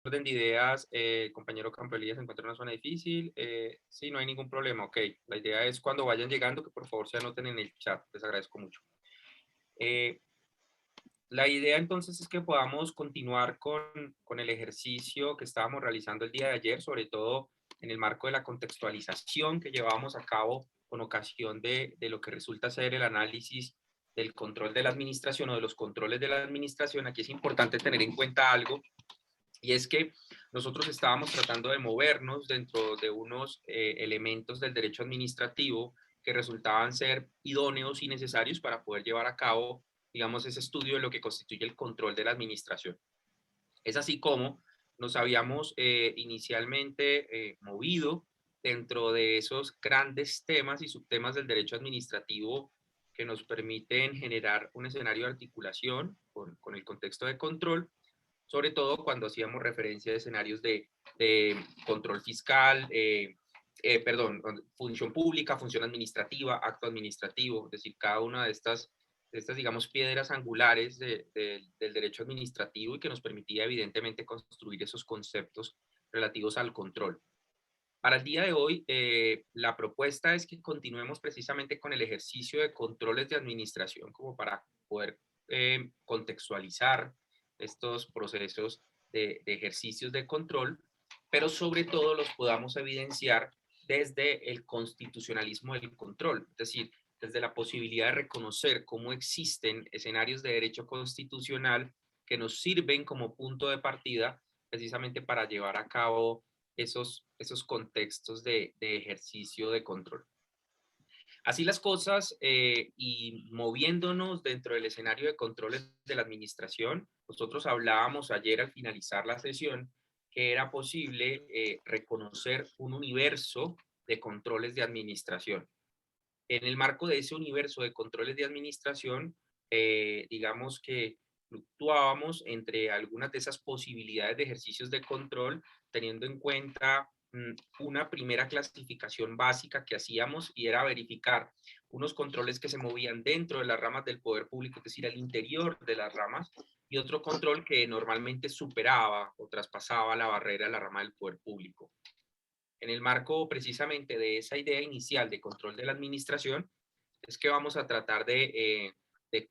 orden de ideas, compañero Campbell se encuentra en una zona difícil. Sí, no hay ningún problema. Ok, la idea es cuando vayan llegando que por favor se anoten en el chat. Les agradezco mucho. Eh, la idea entonces es que podamos continuar con el ejercicio que estábamos realizando el día de ayer, sobre todo en el marco de la contextualización que llevábamos a cabo con ocasión de lo que resulta ser el análisis del control de la administración o de los controles de la administración. Aquí es importante tener en cuenta algo, y es que nosotros estábamos tratando de movernos dentro de unos elementos del derecho administrativo que resultaban ser idóneos y necesarios para poder llevar a cabo, digamos, ese estudio de lo que constituye el control de la administración. Es así como nos habíamos inicialmente movido dentro de esos grandes temas y subtemas del derecho administrativo que nos permiten generar un escenario de articulación con el contexto de control, sobre todo cuando hacíamos referencia a escenarios de control fiscal, perdón, función pública, función administrativa, acto administrativo, es decir, cada una de estas, digamos, piedras angulares del derecho administrativo, y que nos permitía evidentemente construir esos conceptos relativos al control. Para el día de hoy, la propuesta es que continuemos precisamente con el ejercicio de controles de administración como para poder contextualizar estos procesos de ejercicios de control, pero sobre todo los podamos evidenciar desde el constitucionalismo del control, es decir, desde la posibilidad de reconocer cómo existen escenarios de derecho constitucional que nos sirven como punto de partida precisamente para llevar a cabo esos contextos de ejercicio de control. Así las cosas, y moviéndonos dentro del escenario de controles de la administración, nosotros hablábamos ayer al finalizar la sesión que era posible reconocer un universo de controles de administración. En el marco de ese universo de controles de administración, digamos que fluctuábamos entre algunas de esas posibilidades de ejercicios de control, teniendo en cuenta una primera clasificación básica que hacíamos, y era verificar unos controles que se movían dentro de las ramas del poder público, es decir, al interior de las ramas, y otro control que normalmente superaba o traspasaba la barrera de la rama del poder público. En el marco precisamente de esa idea inicial de control de la administración, es que vamos a tratar de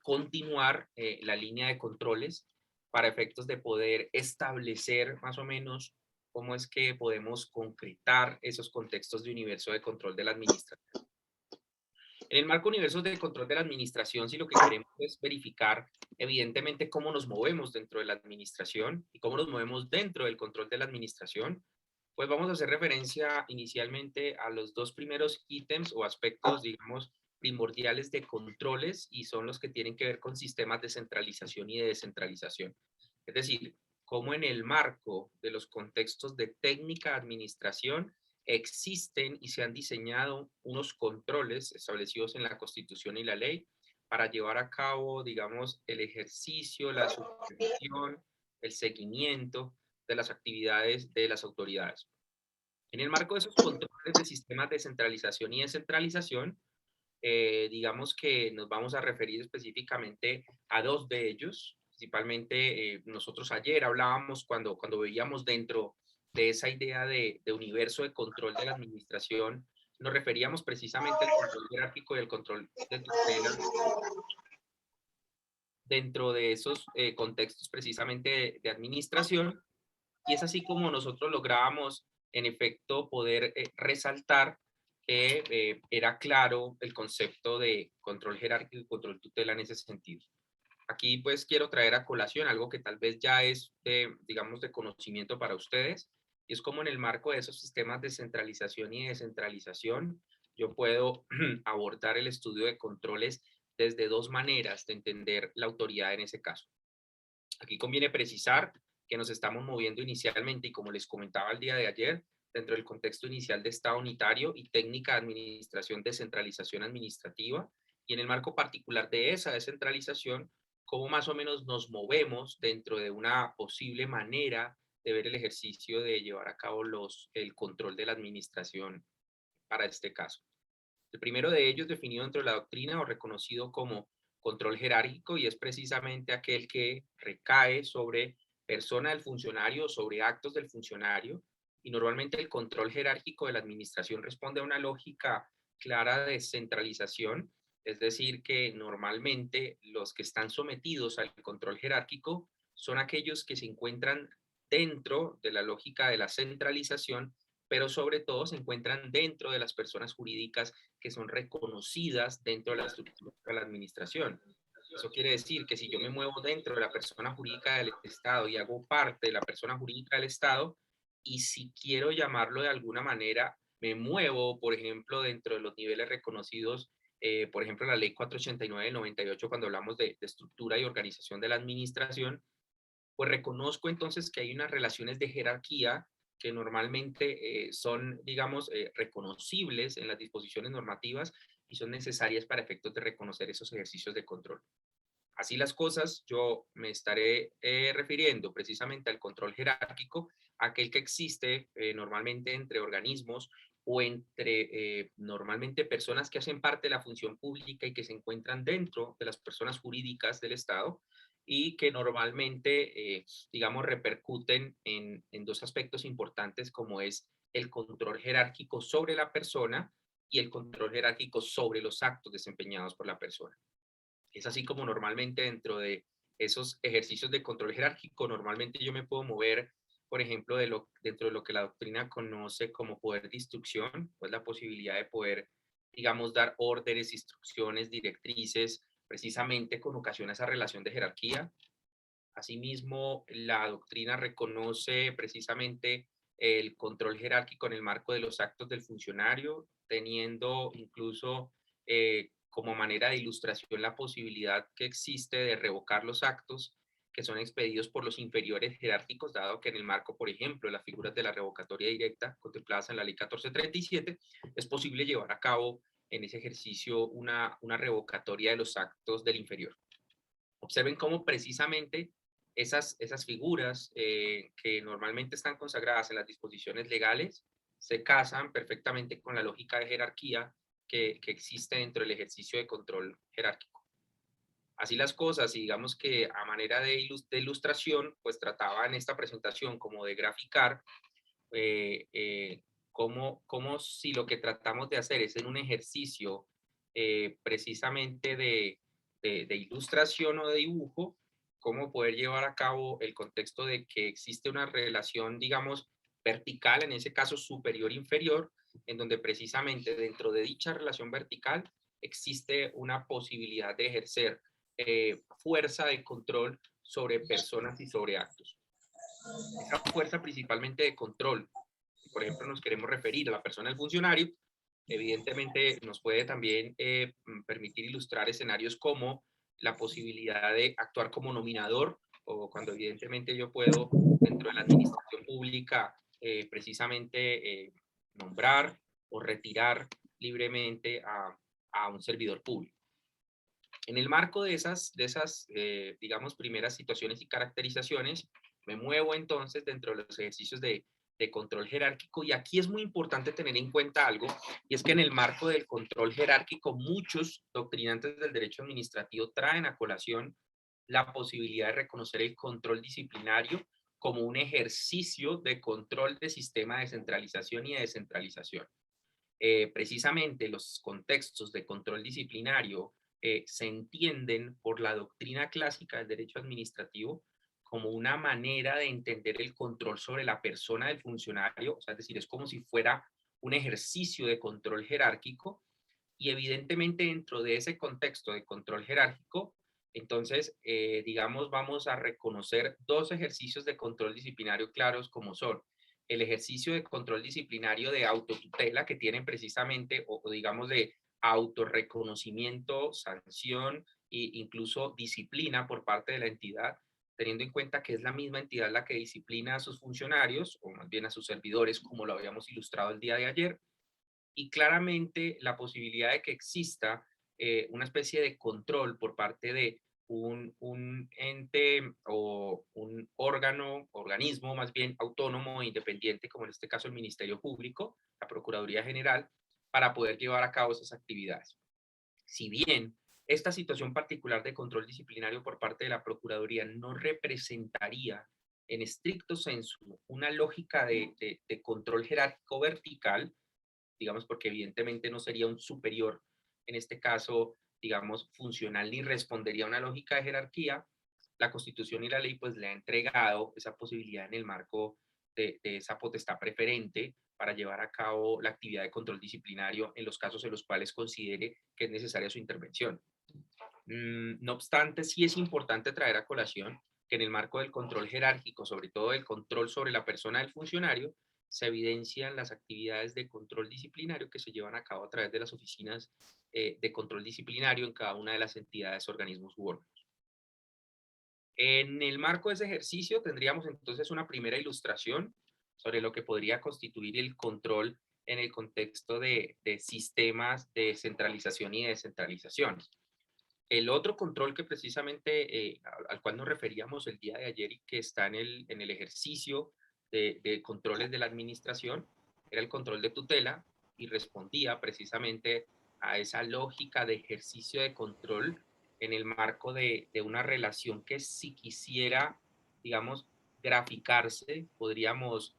continuar la línea de controles para efectos de poder establecer más o menos cómo es que podemos concretar esos contextos de universo de control de la administración. En el marco universo de control de la administración, si lo que queremos es verificar evidentemente cómo nos movemos dentro de la administración y cómo nos movemos dentro del control de la administración, pues vamos a hacer referencia inicialmente a los dos primeros ítems o aspectos, digamos, primordiales de controles, y son los que tienen que ver con sistemas de centralización y de descentralización. Es decir, cómo en el marco de los contextos de técnica de administración existen y se han diseñado unos controles establecidos en la Constitución y la ley para llevar a cabo, digamos, el ejercicio, la supervisión, el seguimiento de las actividades de las autoridades. En el marco de esos controles de sistemas de centralización y descentralización, digamos que nos vamos a referir específicamente a dos de ellos. Principalmente, nosotros ayer hablábamos cuando veíamos dentro de esa idea de universo de control de la administración, nos referíamos precisamente al control jerárquico y el control de tutela dentro de esos contextos precisamente de administración. Y es así como nosotros lográbamos, en efecto, poder resaltar que era claro el concepto de control jerárquico y control tutela en ese sentido. Aquí pues quiero traer a colación algo que tal vez ya es, digamos, de conocimiento para ustedes, y es como en el marco de esos sistemas de centralización y descentralización, yo puedo abordar el estudio de controles desde dos maneras de entender la autoridad en ese caso. Aquí conviene precisar que nos estamos moviendo inicialmente, y como les comentaba el día de ayer, dentro del contexto inicial de Estado unitario y técnica de administración descentralización administrativa, y en el marco particular de esa descentralización, cómo más o menos nos movemos dentro de una posible manera de ver el ejercicio de llevar a cabo el control de la administración para este caso. El primero de ellos, definido dentro de la doctrina o reconocido como control jerárquico, y es precisamente aquel que recae sobre persona del funcionario o sobre actos del funcionario, y normalmente el control jerárquico de la administración responde a una lógica clara de centralización, es decir, que normalmente los que están sometidos al control jerárquico son aquellos que se encuentran dentro de la lógica de la centralización, pero sobre todo se encuentran dentro de las personas jurídicas que son reconocidas dentro de la estructura de la administración. Eso quiere decir que si yo me muevo dentro de la persona jurídica del Estado y hago parte de la persona jurídica del Estado, y si quiero llamarlo de alguna manera, me muevo, por ejemplo, dentro de los niveles reconocidos, por ejemplo, la ley 489 del 98, cuando hablamos de estructura y organización de la administración, pues reconozco entonces que hay unas relaciones de jerarquía que normalmente son, digamos, reconocibles en las disposiciones normativas y son necesarias para efectos de reconocer esos ejercicios de control. Así las cosas, yo me estaré refiriendo precisamente al control jerárquico, aquel que existe normalmente entre organismos o entre normalmente personas que hacen parte de la función pública y que se encuentran dentro de las personas jurídicas del Estado y que normalmente, digamos, repercuten en dos aspectos importantes como es el control jerárquico sobre la persona y el control jerárquico sobre los actos desempeñados por la persona. Es así como normalmente dentro de esos ejercicios de control jerárquico, normalmente yo me puedo mover, por ejemplo, dentro de lo que la doctrina conoce como poder de instrucción, pues la posibilidad de poder, digamos, dar órdenes, instrucciones, directrices, precisamente con ocasión a esa relación de jerarquía. Asimismo, la doctrina reconoce precisamente el control jerárquico en el marco de los actos del funcionario, teniendo incluso como manera de ilustración la posibilidad que existe de revocar los actos que son expedidos por los inferiores jerárquicos, dado que en el marco, por ejemplo, de las figuras de la revocatoria directa contempladas en la ley 1437, es posible llevar a cabo en ese ejercicio una revocatoria de los actos del inferior. Observen cómo precisamente esas figuras que normalmente están consagradas en las disposiciones legales se casan perfectamente con la lógica de jerarquía que existe dentro del ejercicio de control jerárquico. Así las cosas, y digamos que a manera de ilustración, pues trataba en esta presentación como de graficar cómo si lo que tratamos de hacer es en un ejercicio precisamente de ilustración o de dibujo, cómo poder llevar a cabo el contexto de que existe una relación, digamos, vertical, en ese caso superior-inferior, en donde precisamente dentro de dicha relación vertical existe una posibilidad de ejercer fuerza de control sobre personas y sobre actos. Esa fuerza principalmente de control, si por ejemplo nos queremos referir a la persona del funcionario, evidentemente nos puede también permitir ilustrar escenarios como la posibilidad de actuar como nominador o cuando evidentemente yo puedo dentro de la administración pública precisamente nombrar o retirar libremente a un servidor público. En el marco de esas digamos, primeras situaciones y caracterizaciones, me muevo entonces dentro de los ejercicios de control jerárquico y aquí es muy importante tener en cuenta algo y es que en el marco del control jerárquico muchos doctrinantes del derecho administrativo traen a colación la posibilidad de reconocer el control disciplinario como un ejercicio de control de sistema de centralización y de descentralización. Precisamente los contextos de control disciplinario se entienden por la doctrina clásica del derecho administrativo como una manera de entender el control sobre la persona del funcionario, o sea, es decir, es como si fuera un ejercicio de control jerárquico y evidentemente dentro de ese contexto de control jerárquico, entonces, digamos, vamos a reconocer dos ejercicios de control disciplinario claros como son el ejercicio de control disciplinario de autotutela que tienen precisamente, o digamos de autorreconocimiento, sanción e incluso disciplina por parte de la entidad, teniendo en cuenta que es la misma entidad la que disciplina a sus funcionarios, o más bien a sus servidores, como lo habíamos ilustrado el día de ayer, y claramente la posibilidad de que exista una especie de control por parte de un ente o un órgano, organismo más bien autónomo e independiente, como en este caso el Ministerio Público, la Procuraduría General, para poder llevar a cabo esas actividades. Si bien esta situación particular de control disciplinario por parte de la Procuraduría no representaría en estricto senso una lógica de control jerárquico vertical, digamos, porque evidentemente no sería un superior, en este caso, digamos, funcional ni respondería a una lógica de jerarquía, la Constitución y la ley pues le ha entregado esa posibilidad en el marco de esa potestad preferente para llevar a cabo la actividad de control disciplinario en los casos en los cuales considere que es necesaria su intervención. No obstante, sí es importante traer a colación que en el marco del control jerárquico, sobre todo el control sobre la persona del funcionario, se evidencian las actividades de control disciplinario que se llevan a cabo a través de las oficinas de control disciplinario en cada una de las entidades, organismos u órganos. En el marco de ese ejercicio tendríamos entonces una primera ilustración sobre lo que podría constituir el control en el contexto de sistemas de centralización y descentralización. El otro control que precisamente al cual nos referíamos el día de ayer y que está en el ejercicio de controles de la administración era el control de tutela y respondía precisamente a esa lógica de ejercicio de control en el marco de una relación que si quisiera, digamos, graficarse, podríamos,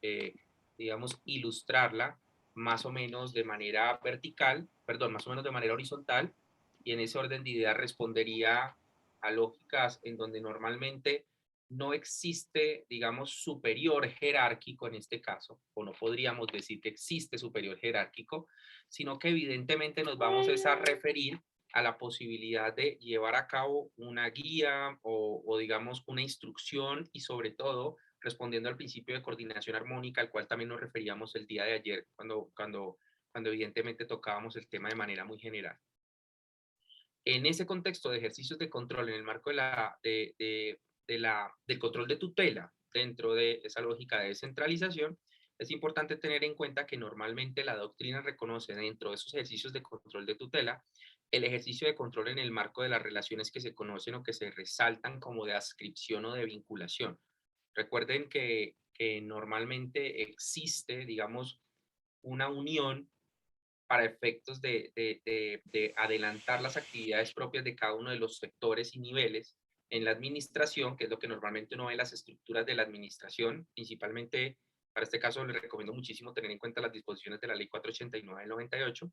digamos, ilustrarla más o menos de manera vertical, perdón, más o menos de manera horizontal, y en ese orden de ideas respondería a lógicas en donde normalmente no existe, digamos, superior jerárquico en este caso, o no podríamos decir que existe superior jerárquico, sino que evidentemente nos vamos a referir a la posibilidad de llevar a cabo una guía o digamos una instrucción y sobre todo respondiendo al principio de coordinación armónica al cual también nos referíamos el día de ayer cuando evidentemente tocábamos el tema de manera muy general. En ese contexto de ejercicios de control en el marco del control de tutela dentro de esa lógica de descentralización, es importante tener en cuenta que normalmente la doctrina reconoce dentro de esos ejercicios de control de tutela el ejercicio de control en el marco de las relaciones que se conocen o que se resaltan como de adscripción o de vinculación. Recuerden que normalmente existe, digamos, una unión para efectos de adelantar las actividades propias de cada uno de los sectores y niveles en la administración, que es lo que normalmente uno ve en las estructuras de la administración, principalmente para este caso les recomiendo muchísimo tener en cuenta las disposiciones de la Ley 489 del 98,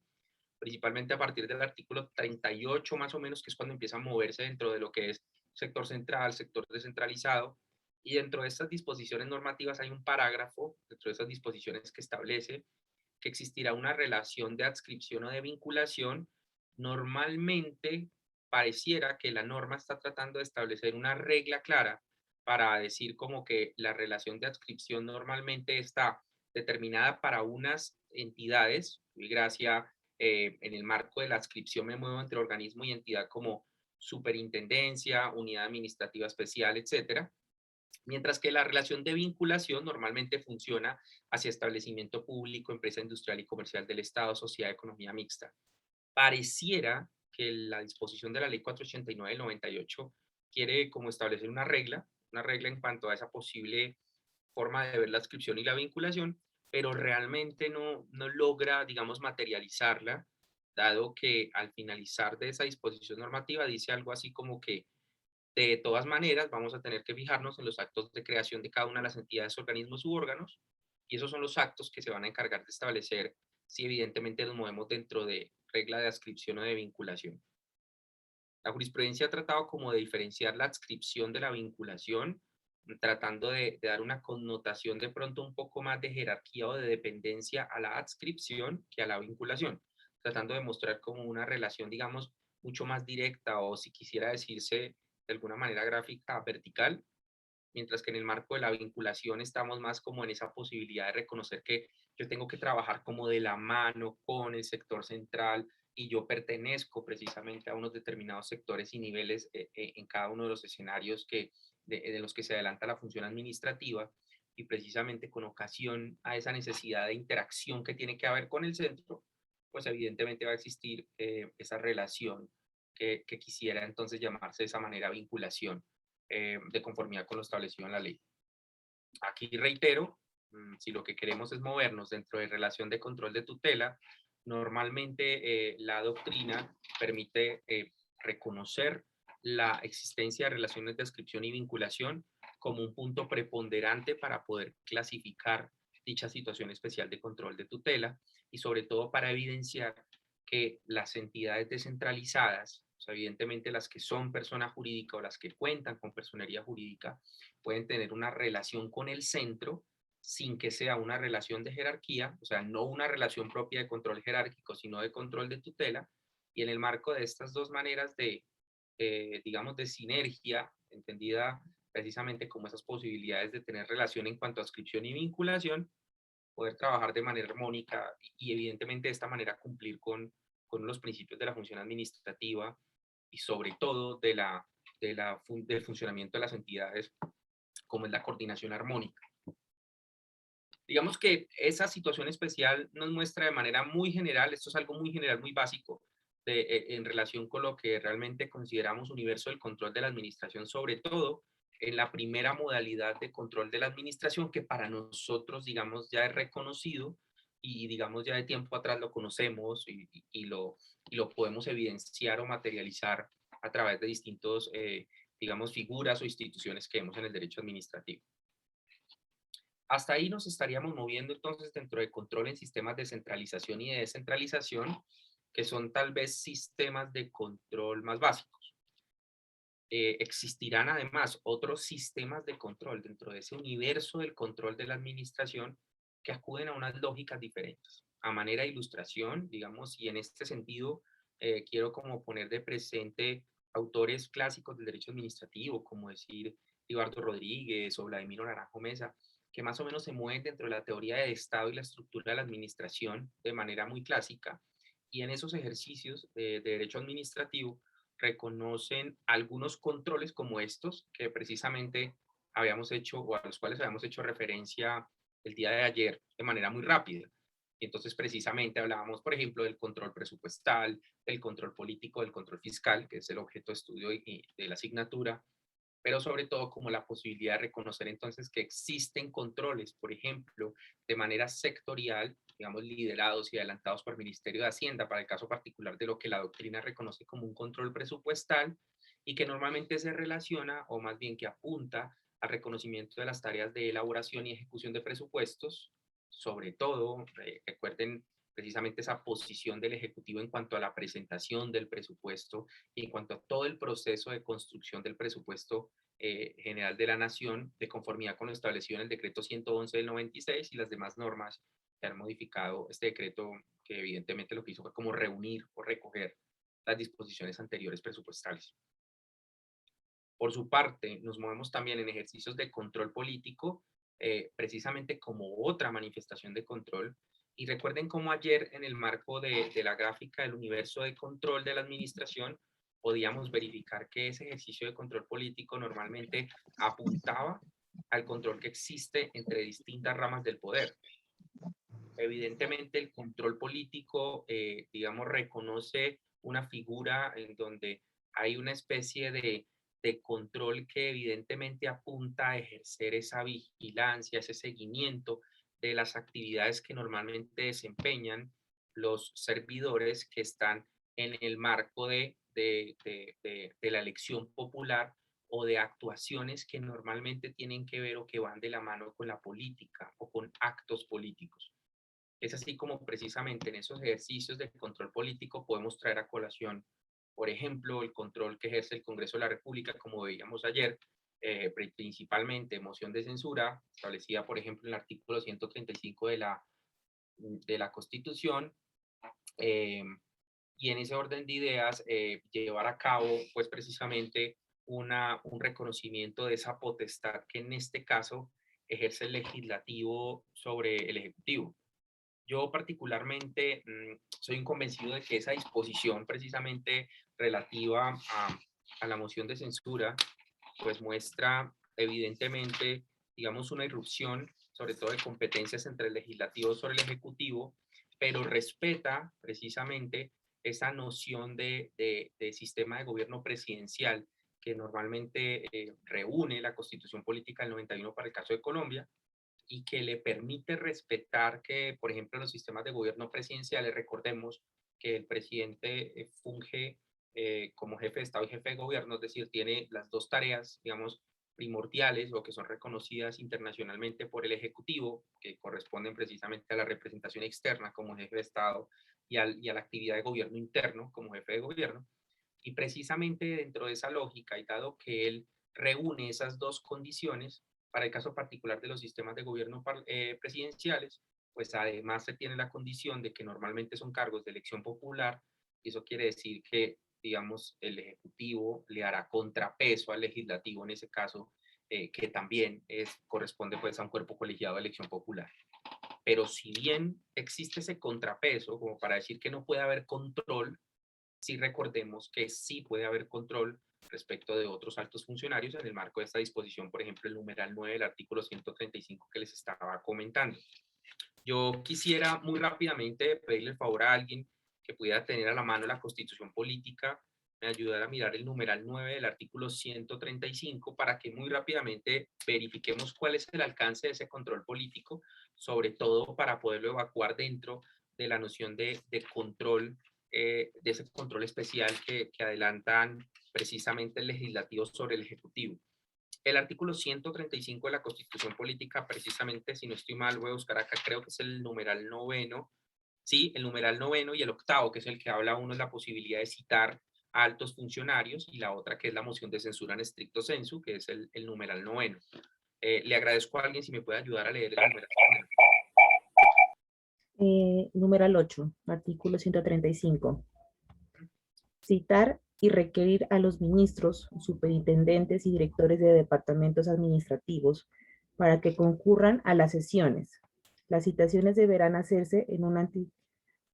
principalmente a partir del artículo 38 más o menos, que es cuando empieza a moverse dentro de lo que es sector central, sector descentralizado, y dentro de estas disposiciones normativas hay un parágrafo, dentro de esas disposiciones que establece que existirá una relación de adscripción o de vinculación, normalmente pareciera que la norma está tratando de establecer una regla clara para decir como que la relación de adscripción normalmente está determinada para unas entidades, y gracias en el marco de la adscripción me muevo entre organismo y entidad como superintendencia, unidad administrativa especial, etcétera, mientras que la relación de vinculación normalmente funciona hacia establecimiento público, empresa industrial y comercial del Estado, sociedad de economía mixta. Pareciera que la disposición de la Ley 489 del 98 quiere como establecer una regla en cuanto a esa posible forma de ver la adscripción y la vinculación, pero realmente no logra, digamos, materializarla, dado que al finalizar de esa disposición normativa dice algo así como que de todas maneras, vamos a tener que fijarnos en los actos de creación de cada una de las entidades, organismos u órganos, y esos son los actos que se van a encargar de establecer si evidentemente nos movemos dentro de regla de adscripción o de vinculación. La jurisprudencia ha tratado como de diferenciar la adscripción de la vinculación, tratando de dar una connotación de pronto un poco más de jerarquía o de dependencia a la adscripción que a la vinculación, tratando de mostrar como una relación, digamos, mucho más directa o si quisiera decirse de alguna manera gráfica vertical, mientras que en el marco de la vinculación estamos más como en esa posibilidad de reconocer que yo tengo que trabajar como de la mano con el sector central y yo pertenezco precisamente a unos determinados sectores y niveles en cada uno de los escenarios de los que se adelanta la función administrativa y precisamente con ocasión a esa necesidad de interacción que tiene que haber con el centro, pues evidentemente va a existir esa relación que quisiera entonces llamarse de esa manera vinculación de conformidad con lo establecido en la ley. Aquí reitero, si lo que queremos es movernos dentro de relación de control de tutela, normalmente la doctrina permite reconocer la existencia de relaciones de adscripción y vinculación como un punto preponderante para poder clasificar dicha situación especial de control de tutela y sobre todo para evidenciar que las entidades descentralizadas, o sea, evidentemente las que son persona jurídica o las que cuentan con personería jurídica, pueden tener una relación con el centro sin que sea una relación de jerarquía, o sea, no una relación propia de control jerárquico, sino de control de tutela, y en el marco de estas dos maneras de, digamos, de sinergia, entendida precisamente como esas posibilidades de tener relación en cuanto a adscripción y vinculación, poder trabajar de manera armónica y evidentemente de esta manera cumplir con los principios de la función administrativa y sobre todo del funcionamiento de las entidades, como es la coordinación armónica. Digamos que esa situación especial nos muestra de manera muy general, esto es algo muy general, muy básico, en relación con lo que realmente consideramos universo del control de la administración, sobre todo en la primera modalidad de control de la administración, que para nosotros, digamos, ya es reconocido y, digamos, ya de tiempo atrás lo conocemos y lo podemos evidenciar o materializar a través de distintos, digamos, figuras o instituciones que vemos en el derecho administrativo. Hasta ahí nos estaríamos moviendo entonces dentro de control en sistemas de centralización y de descentralización, que son tal vez sistemas de control más básicos. Existirán además otros sistemas de control dentro de ese universo del control de la administración que acuden a unas lógicas diferentes. A manera de ilustración, digamos, y en este sentido quiero como poner de presente autores clásicos del derecho administrativo, como decir Eduardo Rodríguez o Vladimiro Naranjo Mesa, que más o menos se mueven dentro de la teoría del Estado y la estructura de la administración de manera muy clásica. Y en esos ejercicios de derecho administrativo reconocen algunos controles como estos que precisamente habíamos hecho o a los cuales habíamos hecho referencia el día de ayer de manera muy rápida. Y entonces precisamente hablábamos, por ejemplo, del control presupuestal, del control político, del control fiscal, que es el objeto de estudio de la asignatura, pero sobre todo como la posibilidad de reconocer entonces que existen controles, por ejemplo, de manera sectorial, digamos, liderados y adelantados por el Ministerio de Hacienda, para el caso particular de lo que la doctrina reconoce como un control presupuestal, y que normalmente se relaciona, o más bien que apunta, al reconocimiento de las tareas de elaboración y ejecución de presupuestos, sobre todo, recuerden precisamente esa posición del Ejecutivo en cuanto a la presentación del presupuesto y en cuanto a todo el proceso de construcción del presupuesto general de la Nación, de conformidad con lo establecido en el decreto 111 del 96 y las demás normas que han modificado este decreto, que evidentemente lo que hizo fue como reunir o recoger las disposiciones anteriores presupuestales. Por su parte, nos movemos también en ejercicios de control político, precisamente como otra manifestación de control. Y recuerden cómo ayer, en el marco de la gráfica del universo de control de la administración, podíamos verificar que ese ejercicio de control político normalmente apuntaba al control que existe entre distintas ramas del poder. Evidentemente, el control político, digamos, reconoce una figura en donde hay una especie de control que evidentemente apunta a ejercer esa vigilancia, ese seguimiento de las actividades que normalmente desempeñan los servidores que están en el marco de la elección popular o de actuaciones que normalmente tienen que ver o que van de la mano con la política o con actos políticos. Es así como precisamente en esos ejercicios de control político podemos traer a colación, por ejemplo, el control que ejerce el Congreso de la República, como veíamos ayer, principalmente moción de censura, establecida, por ejemplo, en el artículo 135 de la Constitución, eh, y en ese orden de ideas llevar a cabo, pues precisamente, un reconocimiento de esa potestad que en este caso ejerce el legislativo sobre el ejecutivo. Yo particularmente soy un convencido de que esa disposición precisamente relativa a la moción de censura, pues muestra evidentemente, digamos, una irrupción, sobre todo de competencias entre el legislativo sobre el ejecutivo, pero respeta precisamente esa noción de sistema de gobierno presidencial que normalmente reúne la Constitución Política del 91 para el caso de Colombia, y que le permite respetar que, por ejemplo, en los sistemas de gobierno presidenciales, recordemos que el presidente funge como jefe de Estado y jefe de gobierno, es decir, tiene las dos tareas, digamos, primordiales o que son reconocidas internacionalmente por el Ejecutivo, que corresponden precisamente a la representación externa como jefe de Estado y a la actividad de gobierno interno como jefe de gobierno. Y precisamente dentro de esa lógica, y dado que él reúne esas dos condiciones, para el caso particular de los sistemas de gobierno presidenciales, pues además se tiene la condición de que normalmente son cargos de elección popular, y eso quiere decir que, digamos, el Ejecutivo le hará contrapeso al Legislativo en ese caso, que también corresponde pues a un cuerpo colegiado de elección popular. Pero si bien existe ese contrapeso, como para decir que no puede haber control, sí recordemos que sí puede haber control respecto de otros altos funcionarios en el marco de esta disposición, por ejemplo, el numeral 9 del artículo 135 que les estaba comentando. Yo quisiera muy rápidamente pedirle el favor a alguien que pudiera tener a la mano la Constitución Política, me ayudara a mirar el numeral 9 del artículo 135 para que muy rápidamente verifiquemos cuál es el alcance de ese control político, sobre todo para poderlo evacuar dentro de la noción de control, de ese control especial que adelantan precisamente el legislativo sobre el ejecutivo. El artículo 135 de la Constitución Política, precisamente, si no estoy mal, voy a buscar acá, creo que es el numeral noveno, sí, el numeral noveno y el octavo, que es el que habla uno de la posibilidad de citar a altos funcionarios, y la otra que es la moción de censura en estricto sensu, que es el numeral noveno. Le agradezco a alguien si me puede ayudar a leer el numeral noveno. Numeral 8, artículo 135. Citar y requerir a los ministros, superintendentes y directores de departamentos administrativos para que concurran a las sesiones. Las citaciones deberán hacerse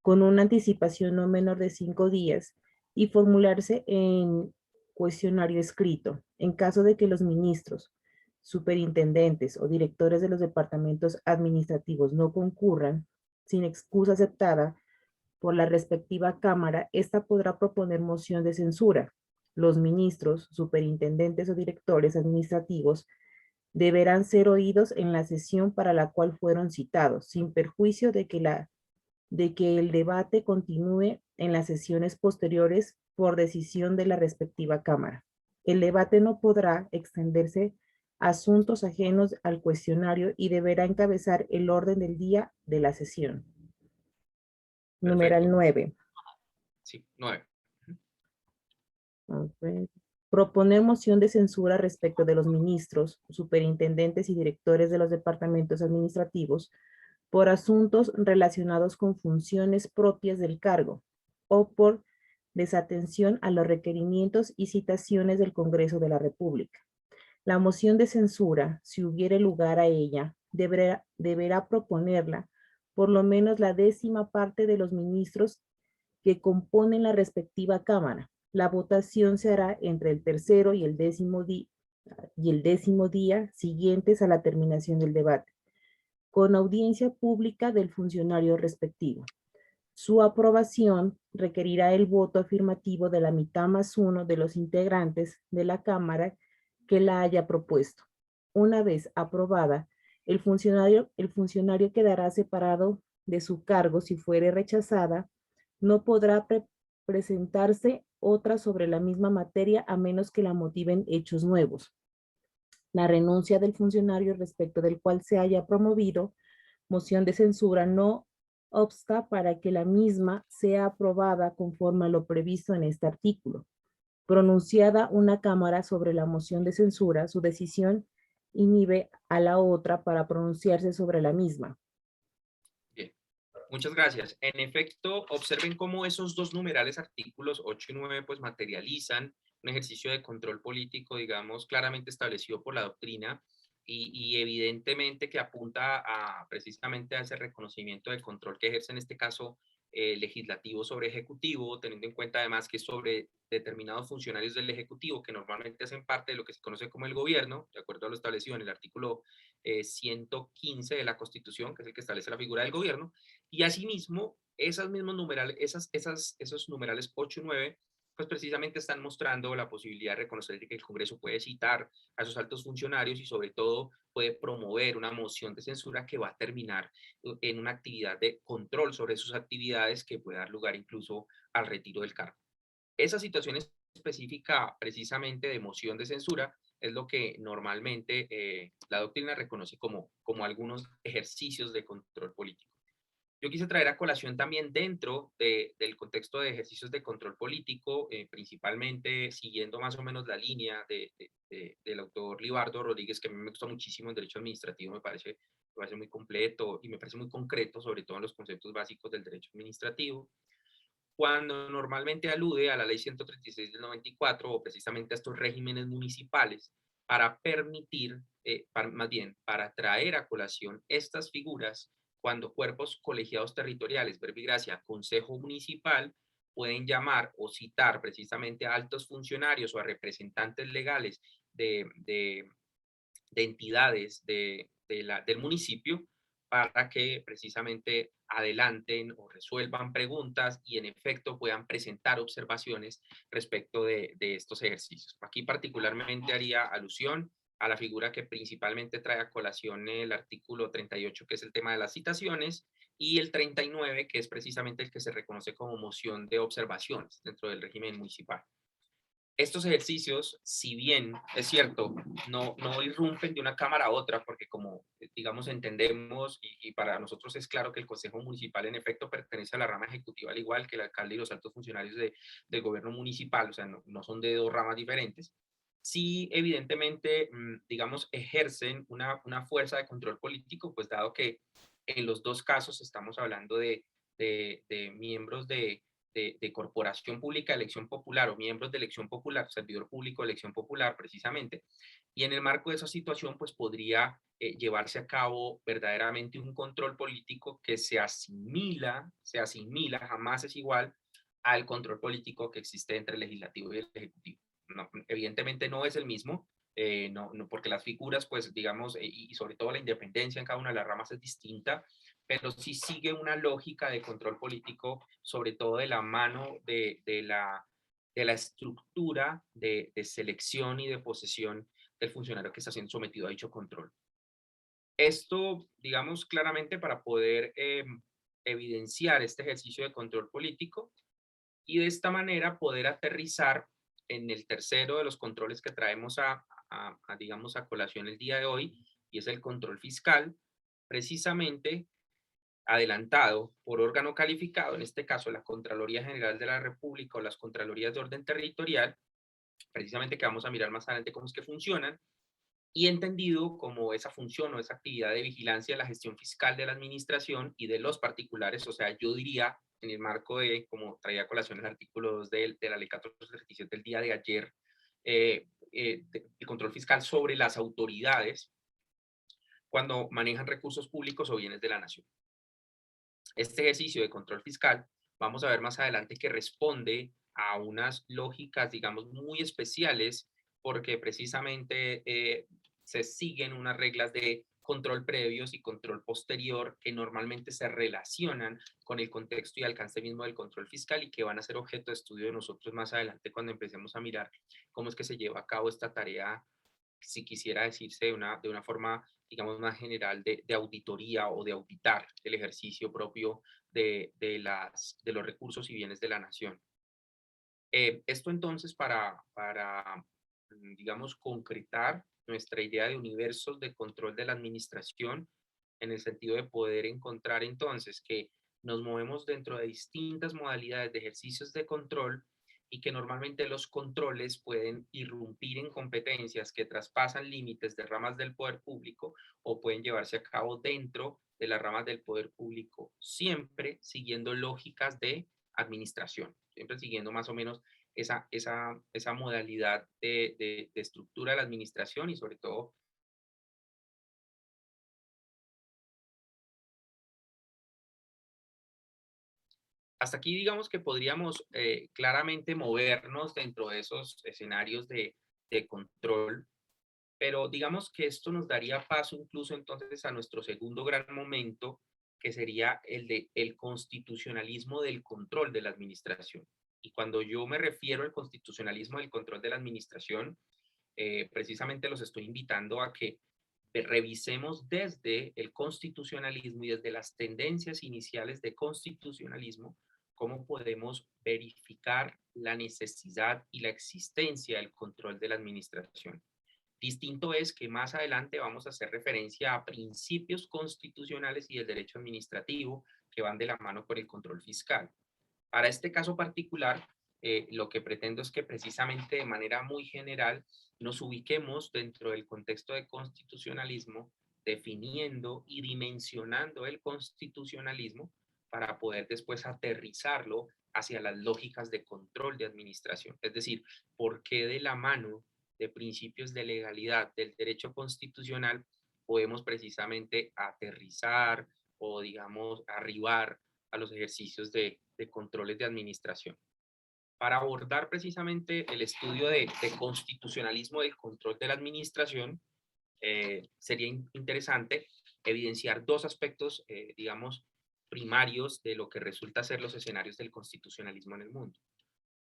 con una anticipación no menor de 5 días y formularse en cuestionario escrito. En caso de que los ministros, superintendentes o directores de los departamentos administrativos no concurran, sin excusa aceptada por la respectiva Cámara, ésta podrá proponer moción de censura. Los ministros, superintendentes o directores administrativos deberán ser oídos en la sesión para la cual fueron citados, sin perjuicio de que el debate continúe en las sesiones posteriores por decisión de la respectiva Cámara. El debate no podrá extenderse a asuntos ajenos al cuestionario y deberá encabezar el orden del día de la sesión. Numeral Perfecto. 9. Sí, 9. Proponer moción de censura respecto de los ministros, superintendentes y directores de los departamentos administrativos por asuntos relacionados con funciones propias del cargo o por desatención a los requerimientos y citaciones del Congreso de la República. La moción de censura, si hubiere lugar a ella, deberá proponerla por lo menos la 10ª parte de los ministros que componen la respectiva Cámara. La votación se hará entre el tercero y el décimo día siguientes a la terminación del debate, con audiencia pública del funcionario respectivo. Su aprobación requerirá el voto afirmativo de la mitad más uno de los integrantes de la Cámara que la haya propuesto. Una vez aprobada, el funcionario quedará separado de su cargo. Si fuere rechazada, no podrá presentarse otra sobre la misma materia a menos que la motiven hechos nuevos. La renuncia del funcionario respecto del cual se haya promovido moción de censura no obsta para que la misma sea aprobada conforme a lo previsto en este artículo. Pronunciada una Cámara sobre la moción de censura, su decisión inhibe a la otra para pronunciarse sobre la misma. Bien, muchas gracias. En efecto, observen cómo esos dos numerales, artículos 8 y 9, pues materializan un ejercicio de control político, digamos, claramente establecido por la doctrina y evidentemente que apunta precisamente a ese reconocimiento de control que ejerce en este caso legislativo sobre ejecutivo, teniendo en cuenta además que sobre determinados funcionarios del ejecutivo que normalmente hacen parte de lo que se conoce como el gobierno, de acuerdo a lo establecido en el artículo 115 de la Constitución, que es el que establece la figura del gobierno, y asimismo esos mismos numerales, esos numerales 8 y 9, pues precisamente están mostrando la posibilidad de reconocer que el Congreso puede citar a esos altos funcionarios y sobre todo puede promover una moción de censura que va a terminar en una actividad de control sobre sus actividades que puede dar lugar incluso al retiro del cargo. Esa situación específica precisamente de moción de censura es lo que normalmente la doctrina reconoce como algunos ejercicios de control político. Yo quise traer a colación también dentro del contexto de ejercicios de control político, principalmente siguiendo más o menos la línea del autor Libardo Rodríguez, que a mí me gusta muchísimo en Derecho Administrativo, me parece muy completo y me parece muy concreto, sobre todo en los conceptos básicos del derecho administrativo, cuando normalmente alude a la ley 136 del 94 o precisamente a estos regímenes municipales para permitir, más bien, para traer a colación estas figuras cuando cuerpos colegiados territoriales, verbi gracia, consejo municipal, pueden llamar o citar precisamente a altos funcionarios o a representantes legales de de entidades del municipio para que precisamente adelanten o resuelvan preguntas y en efecto puedan presentar observaciones respecto de estos ejercicios. Aquí particularmente haría alusión a la figura que principalmente trae a colación el artículo 38, que es el tema de las citaciones, y el 39, que es precisamente el que se reconoce como moción de observaciones dentro del régimen municipal. Estos ejercicios, si bien es cierto, no irrumpen de una cámara a otra, porque como, digamos, entendemos y para nosotros es claro que el Consejo Municipal en efecto pertenece a la rama ejecutiva, al igual que el alcalde y los altos funcionarios del gobierno municipal, o sea, no son de dos ramas diferentes, sí evidentemente, digamos, ejercen una fuerza de control político, pues dado que en los dos casos estamos hablando de miembros de corporación pública de elección popular o miembros de elección popular, servidor público de elección popular precisamente, y en el marco de esa situación pues podría llevarse a cabo verdaderamente un control político que se asimila, jamás es igual al control político que existe entre el legislativo y el ejecutivo. No, evidentemente no es el mismo, porque las figuras, pues digamos, y sobre todo la independencia en cada una de las ramas es distinta, pero sí sigue una lógica de control político, sobre todo de la mano de la estructura de selección y de posesión del funcionario que está siendo sometido a dicho control. Esto, digamos, claramente para poder evidenciar este ejercicio de control político y de esta manera poder aterrizar en el tercero de los controles que traemos digamos, a colación el día de hoy, y es el control fiscal, precisamente adelantado por órgano calificado, en este caso la Contraloría General de la República o las Contralorías de Orden Territorial, precisamente que vamos a mirar más adelante cómo es que funcionan, y entendido como esa función o esa actividad de vigilancia de la gestión fiscal de la administración y de los particulares, o sea, yo diría en el marco de, como traía a colación el artículo 2 de la ley 1437 del día de ayer, el control fiscal sobre las autoridades cuando manejan recursos públicos o bienes de la nación. Este ejercicio de control fiscal, vamos a ver más adelante que responde a unas lógicas, digamos, muy especiales, porque precisamente se siguen unas reglas de control previos y control posterior que normalmente se relacionan con el contexto y alcance mismo del control fiscal y que van a ser objeto de estudio de nosotros más adelante cuando empecemos a mirar cómo es que se lleva a cabo esta tarea, si quisiera decirse de una forma, digamos, más general de auditoría o de auditar el ejercicio propio de los recursos y bienes de la nación. Esto entonces digamos, concretar nuestra idea de universos de control de la administración en el sentido de poder encontrar entonces que nos movemos dentro de distintas modalidades de ejercicios de control y que normalmente los controles pueden irrumpir en competencias que traspasan límites de ramas del poder público o pueden llevarse a cabo dentro de las ramas del poder público, siempre siguiendo lógicas de administración, siempre siguiendo más o menos esa modalidad de estructura de la administración y sobre todo hasta aquí digamos que podríamos claramente movernos dentro de esos escenarios de control, pero digamos que esto nos daría paso incluso entonces a nuestro segundo gran momento, que sería el de el constitucionalismo del control de la administración. Y cuando yo me refiero al constitucionalismo del control de la administración, precisamente los estoy invitando a que revisemos desde el constitucionalismo y desde las tendencias iniciales de constitucionalismo cómo podemos verificar la necesidad y la existencia del control de la administración. Distinto es que más adelante vamos a hacer referencia a principios constitucionales y del derecho administrativo que van de la mano con el control fiscal. Para este caso particular, lo que pretendo es que precisamente de manera muy general nos ubiquemos dentro del contexto de constitucionalismo, definiendo y dimensionando el constitucionalismo para poder después aterrizarlo hacia las lógicas de control de administración. Es decir, por qué de la mano de principios de legalidad del derecho constitucional podemos precisamente aterrizar o, digamos, arribar a los ejercicios de controles de administración. Para abordar precisamente el estudio de constitucionalismo del control de la administración, sería interesante evidenciar dos aspectos, digamos, primarios de lo que resulta ser los escenarios del constitucionalismo en el mundo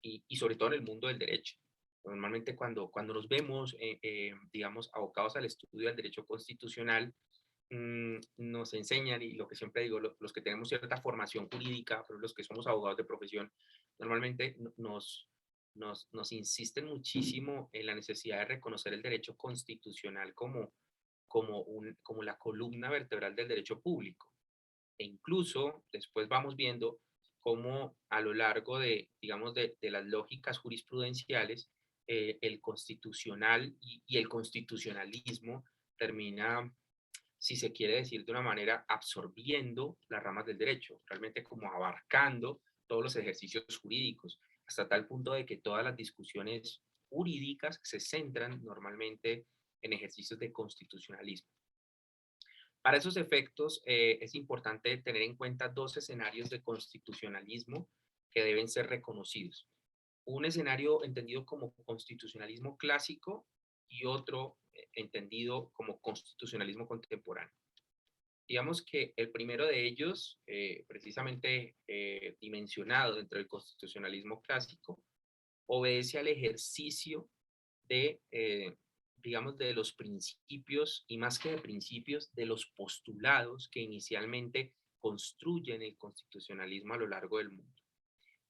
y sobre todo en el mundo del derecho. Normalmente cuando nos vemos, digamos, abocados al estudio del derecho constitucional, nos enseñan, y lo que siempre digo, los que tenemos cierta formación jurídica, pero los que somos abogados de profesión, normalmente nos insisten muchísimo en la necesidad de reconocer el derecho constitucional como la columna vertebral del derecho público. E incluso después vamos viendo cómo a lo largo de, digamos, de las lógicas jurisprudenciales, el constitucional y el constitucionalismo termina, si se quiere decir de una manera, absorbiendo las ramas del derecho, realmente como abarcando todos los ejercicios jurídicos, hasta tal punto de que todas las discusiones jurídicas se centran normalmente en ejercicios de constitucionalismo. Para esos efectos, es importante tener en cuenta dos escenarios de constitucionalismo que deben ser reconocidos. Un escenario entendido como constitucionalismo clásico y otro entendido como constitucionalismo contemporáneo. Digamos que el primero de ellos, precisamente dimensionado dentro del constitucionalismo clásico, obedece al ejercicio de, digamos, de los principios, y más que de principios, de los postulados que inicialmente construyen el constitucionalismo a lo largo del mundo.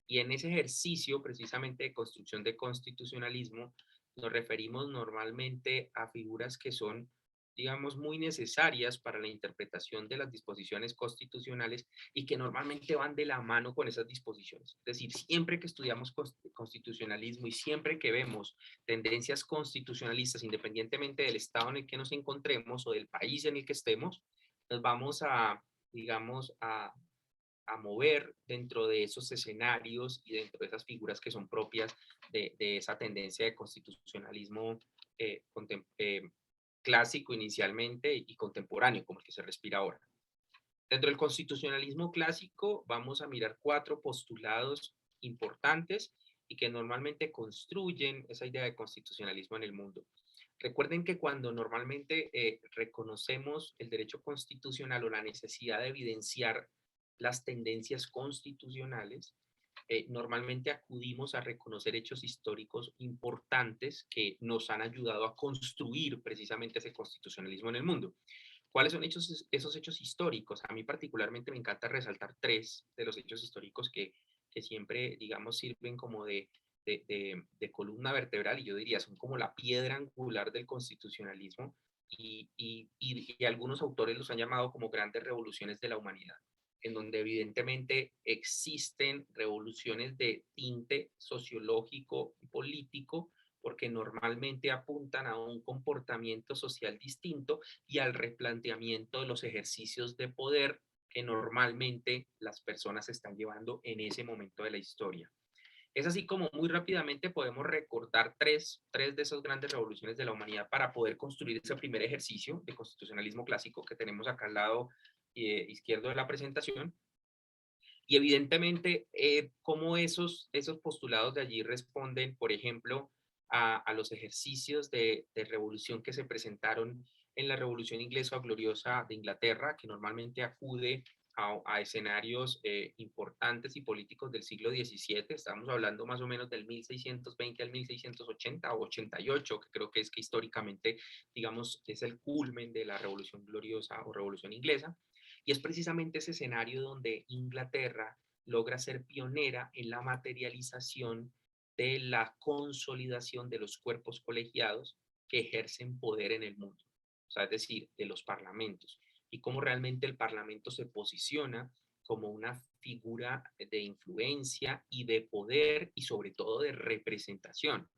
Y en ese ejercicio precisamente de construcción de constitucionalismo nos referimos normalmente a figuras que son, digamos, muy necesarias para la interpretación de las disposiciones constitucionales y que normalmente van de la mano con esas disposiciones. Es decir, siempre que estudiamos constitucionalismo y siempre que vemos tendencias constitucionalistas, independientemente del estado en el que nos encontremos o del país en el que estemos, nos vamos a, digamos, a mover dentro de esos escenarios y dentro de esas figuras que son propias de esa tendencia de constitucionalismo eh, eh, clásico inicialmente y contemporáneo, como el que se respira ahora. Dentro del constitucionalismo clásico vamos a mirar cuatro postulados importantes y que normalmente construyen esa idea de constitucionalismo en el mundo. Recuerden que cuando normalmente reconocemos el derecho constitucional o la necesidad de evidenciar las tendencias constitucionales, normalmente acudimos a reconocer hechos históricos importantes que nos han ayudado a construir precisamente ese constitucionalismo en el mundo. ¿Cuáles son esos hechos históricos? A mí particularmente me encanta resaltar tres de los hechos históricos que siempre, digamos, sirven como de columna vertebral, y yo diría son como la piedra angular del constitucionalismo, y algunos autores los han llamado como grandes revoluciones de la humanidad, en donde evidentemente existen revoluciones de tinte sociológico y político, porque normalmente apuntan a un comportamiento social distinto y al replanteamiento de los ejercicios de poder que normalmente las personas están llevando en ese momento de la historia. Es así como muy rápidamente podemos recordar tres de esas grandes revoluciones de la humanidad para poder construir ese primer ejercicio de constitucionalismo clásico que tenemos acá al lado izquierdo de la presentación. Y evidentemente, cómo esos postulados de allí responden, por ejemplo, a los ejercicios de revolución que se presentaron en la Revolución Inglesa Gloriosa de Inglaterra, que normalmente acude a escenarios importantes y políticos del siglo XVII. Estamos hablando más o menos del 1620 al 1680 o 88, que creo que es que históricamente, digamos, es el culmen de la Revolución Gloriosa o Revolución Inglesa. Y es precisamente ese escenario donde Inglaterra logra ser pionera en la materialización de la consolidación de los cuerpos colegiados que ejercen poder en el mundo, o sea, es decir, de los parlamentos, y cómo realmente el parlamento se posiciona como una figura de influencia y de poder y sobre todo de representación.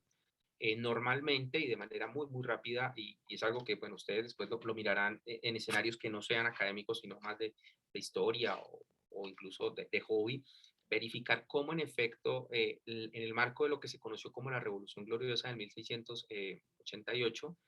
Normalmente y de manera muy, muy rápida, y es algo que, bueno, ustedes después lo mirarán en escenarios que no sean académicos, sino más de historia o incluso de hobby, verificar cómo en efecto, en el marco de lo que se conoció como la Revolución Gloriosa de 1688,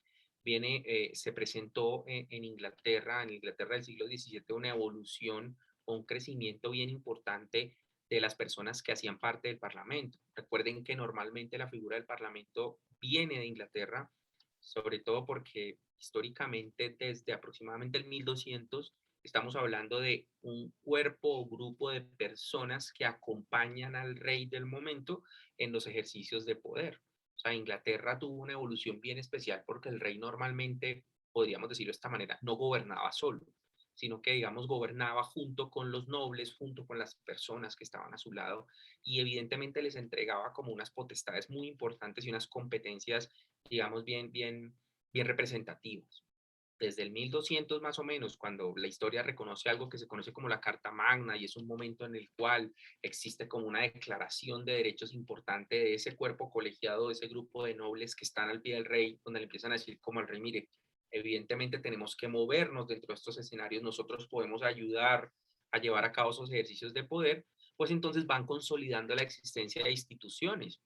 se presentó en Inglaterra del siglo XVII, una evolución o un crecimiento bien importante de las personas que hacían parte del Parlamento. Recuerden que normalmente la figura del Parlamento viene de Inglaterra, sobre todo porque históricamente desde aproximadamente el 1200 estamos hablando de un cuerpo o grupo de personas que acompañan al rey del momento en los ejercicios de poder. O sea, Inglaterra tuvo una evolución bien especial porque el rey normalmente, podríamos decirlo de esta manera, no gobernaba solo, sino que, digamos, gobernaba junto con los nobles, junto con las personas que estaban a su lado, y evidentemente les entregaba como unas potestades muy importantes y unas competencias, digamos, bien representativas. Desde el 1200 más o menos, cuando la historia reconoce algo que se conoce como la Carta Magna, y es un momento en el cual existe como una declaración de derechos importante de ese cuerpo colegiado, de ese grupo de nobles que están al pie del rey, donde le empiezan a decir como al rey, mire, evidentemente tenemos que movernos dentro de estos escenarios, nosotros podemos ayudar a llevar a cabo esos ejercicios de poder, pues entonces van consolidando la existencia de instituciones.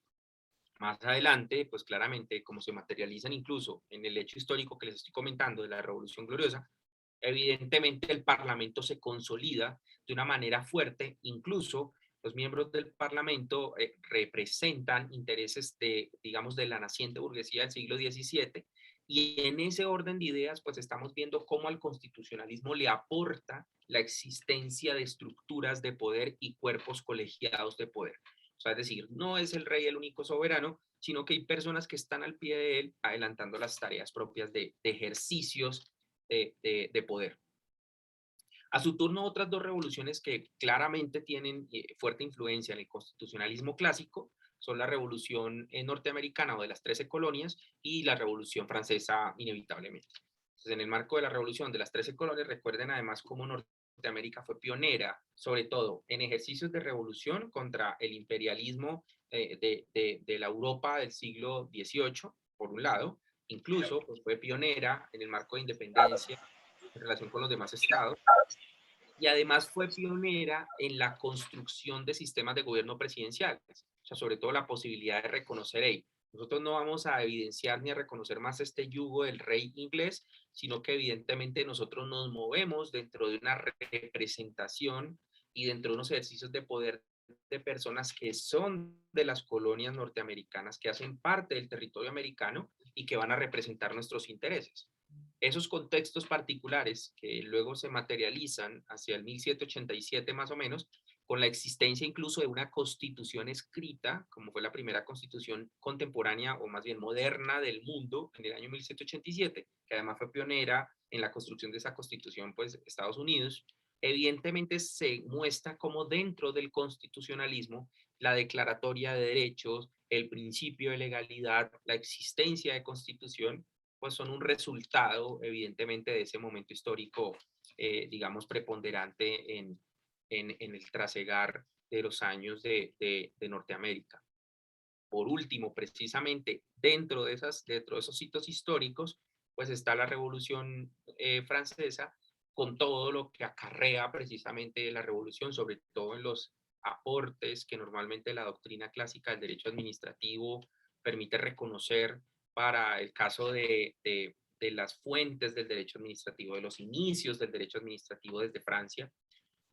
Más adelante, pues claramente, como se materializan incluso en el hecho histórico que les estoy comentando de la Revolución Gloriosa, evidentemente el Parlamento se consolida de una manera fuerte, incluso los miembros del Parlamento representan intereses de, digamos, de la naciente burguesía del siglo XVII, y en ese orden de ideas, pues estamos viendo cómo al constitucionalismo le aporta la existencia de estructuras de poder y cuerpos colegiados de poder. O sea, es decir, no es el rey el único soberano, sino que hay personas que están al pie de él adelantando las tareas propias de ejercicios de poder. A su turno, otras dos revoluciones que claramente tienen fuerte influencia en el constitucionalismo clásico son la revolución norteamericana o de las 13 colonias y la revolución francesa inevitablemente. Entonces, en el marco de la revolución de las 13 colonias, recuerden además cómo Norteamérica fue pionera, sobre todo en ejercicios de revolución contra el imperialismo de la Europa del siglo XVIII, por un lado, incluso pues, fue pionera en el marco de independencia en relación con los demás estados, y además fue pionera en la construcción de sistemas de gobierno presidenciales, o sea, sobre todo la posibilidad de reconocer, hey, nosotros no vamos a evidenciar ni a reconocer más este yugo del rey inglés, sino que evidentemente nosotros nos movemos dentro de una representación y dentro de unos ejercicios de poder de personas que son de las colonias norteamericanas, que hacen parte del territorio americano y que van a representar nuestros intereses. Esos contextos particulares que luego se materializan hacia el 1787 más o menos, con la existencia incluso de una constitución escrita, como fue la primera constitución contemporánea o más bien moderna del mundo en el año 1787, que además fue pionera en la construcción de esa constitución, pues Estados Unidos, evidentemente se muestra como dentro del constitucionalismo la declaratoria de derechos, el principio de legalidad, la existencia de constitución, pues son un resultado, evidentemente, de ese momento histórico, digamos, preponderante en el trasegar de los años de Norteamérica. Por último, precisamente dentro de esos hitos históricos, pues está la Revolución Francesa, con todo lo que acarrea precisamente la revolución, sobre todo en los aportes que normalmente la doctrina clásica del derecho administrativo permite reconocer para el caso de las fuentes del derecho administrativo, de los inicios del derecho administrativo desde Francia.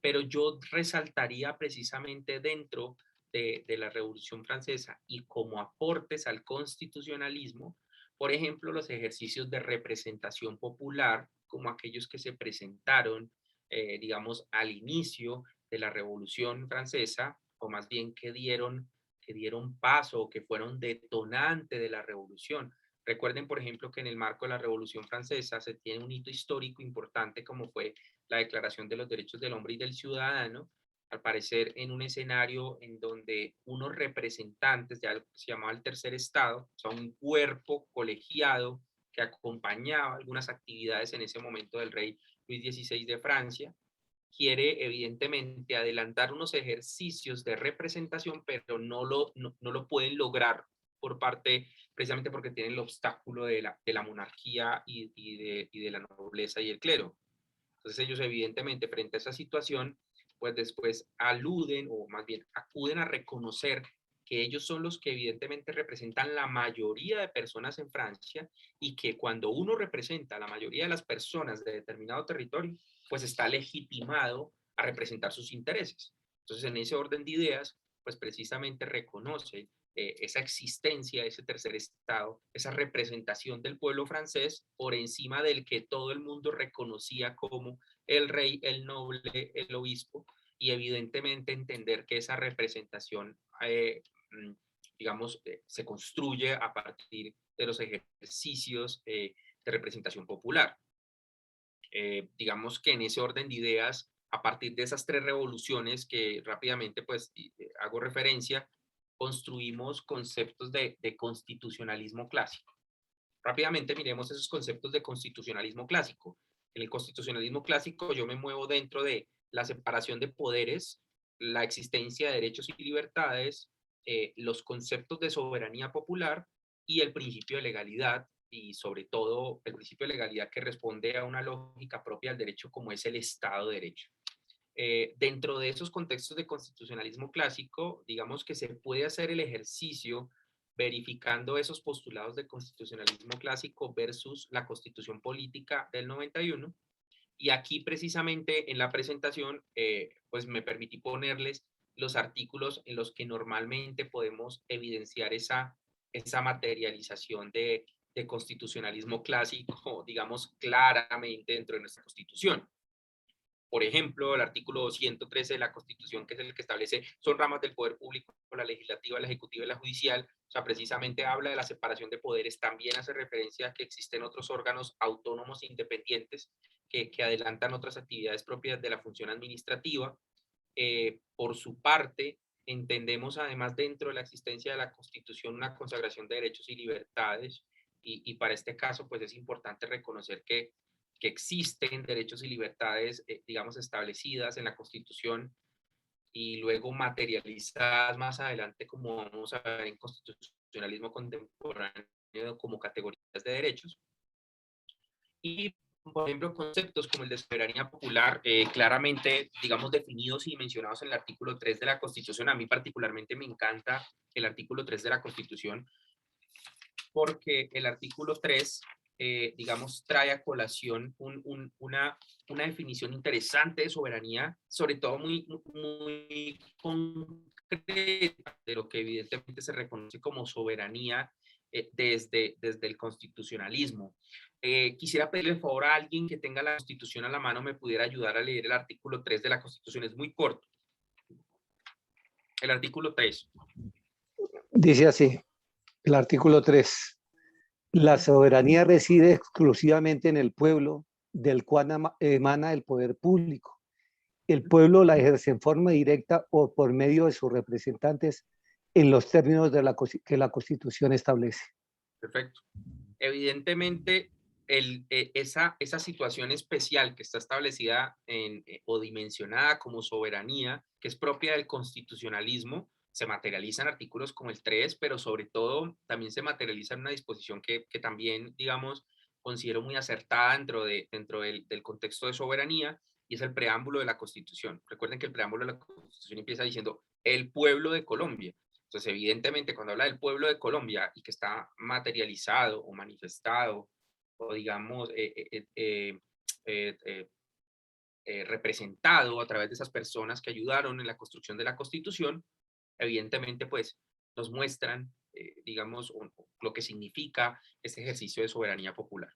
Pero yo resaltaría precisamente dentro de la Revolución Francesa y como aportes al constitucionalismo, por ejemplo, los ejercicios de representación popular, como aquellos que se presentaron, digamos, al inicio de la Revolución Francesa, o más bien que dieron paso, que fueron detonante de la revolución. Recuerden, por ejemplo, que en el marco de la Revolución Francesa se tiene un hito histórico importante como fue la Declaración de los Derechos del Hombre y del Ciudadano, al parecer en un escenario en donde unos representantes de algo que se llamaba el tercer estado, o sea, un cuerpo colegiado que acompañaba algunas actividades en ese momento del rey Luis XVI de Francia, quiere evidentemente adelantar unos ejercicios de representación, pero no lo pueden lograr por parte, precisamente porque tienen el obstáculo de la monarquía y de la nobleza y el clero. Entonces ellos evidentemente frente a esa situación, pues después aluden o más bien acuden a reconocer que ellos son los que evidentemente representan la mayoría de personas en Francia y que cuando uno representa a la mayoría de las personas de determinado territorio, pues está legitimado a representar sus intereses. Entonces en ese orden de ideas, pues precisamente reconoce esa existencia de ese tercer estado, esa representación del pueblo francés por encima del que todo el mundo reconocía como el rey, el noble, el obispo, y evidentemente entender que esa representación, digamos, se construye a partir de los ejercicios de representación popular. Digamos que en ese orden de ideas, a partir de esas tres revoluciones que rápidamente pues hago referencia, construimos conceptos de constitucionalismo clásico. Rápidamente miremos esos conceptos de constitucionalismo clásico. En el constitucionalismo clásico yo me muevo dentro de la separación de poderes, la existencia de derechos y libertades, los conceptos de soberanía popular y el principio de legalidad, y sobre todo el principio de legalidad que responde a una lógica propia del derecho como es el Estado de Derecho. Dentro de esos contextos de constitucionalismo clásico, digamos que se puede hacer el ejercicio verificando esos postulados de constitucionalismo clásico versus la constitución política del 91. Y aquí precisamente en la presentación, pues me permití ponerles los artículos en los que normalmente podemos evidenciar esa materialización de constitucionalismo clásico, digamos, claramente dentro de nuestra constitución. Por ejemplo, el artículo 113 de la Constitución, que es el que establece, son ramas del poder público, la legislativa, la ejecutiva y la judicial. O sea, precisamente habla de la separación de poderes. También hace referencia a que existen otros órganos autónomos e independientes que adelantan otras actividades propias de la función administrativa. Por su parte, entendemos además dentro de la existencia de la Constitución una consagración de derechos y libertades. Y para este caso, pues es importante reconocer que existen derechos y libertades, digamos, establecidas en la Constitución y luego materializadas más adelante, como vamos a ver en constitucionalismo contemporáneo, como categorías de derechos. Y, por ejemplo, conceptos como el de soberanía popular, claramente, digamos, definidos y mencionados en el artículo 3 de la Constitución. A mí particularmente me encanta el artículo 3 de la Constitución, porque el artículo 3, digamos, trae a colación una definición interesante de soberanía, sobre todo muy concreta de lo que evidentemente se reconoce como soberanía desde el constitucionalismo. Quisiera pedirle el favor a alguien que tenga la Constitución a la mano, me pudiera ayudar a leer el artículo 3 de la Constitución, es muy corto. El artículo 3. Dice así, el artículo 3. La soberanía reside exclusivamente en el pueblo, del cual emana el poder público. El pueblo la ejerce en forma directa o por medio de sus representantes en los términos que la Constitución establece. Perfecto. Evidentemente, esa situación especial que está establecida o dimensionada como soberanía, que es propia del constitucionalismo, se materializa en artículos como el 3, pero sobre todo también se materializa en una disposición que también, digamos, considero muy acertada dentro del contexto de soberanía, y es el preámbulo de la Constitución. Recuerden que el preámbulo de la Constitución empieza diciendo el pueblo de Colombia. Entonces, evidentemente, cuando habla del pueblo de Colombia y que está materializado o manifestado o, digamos, representado a través de esas personas que ayudaron en la construcción de la Constitución, evidentemente, pues, nos muestran, digamos, lo que significa este ejercicio de soberanía popular.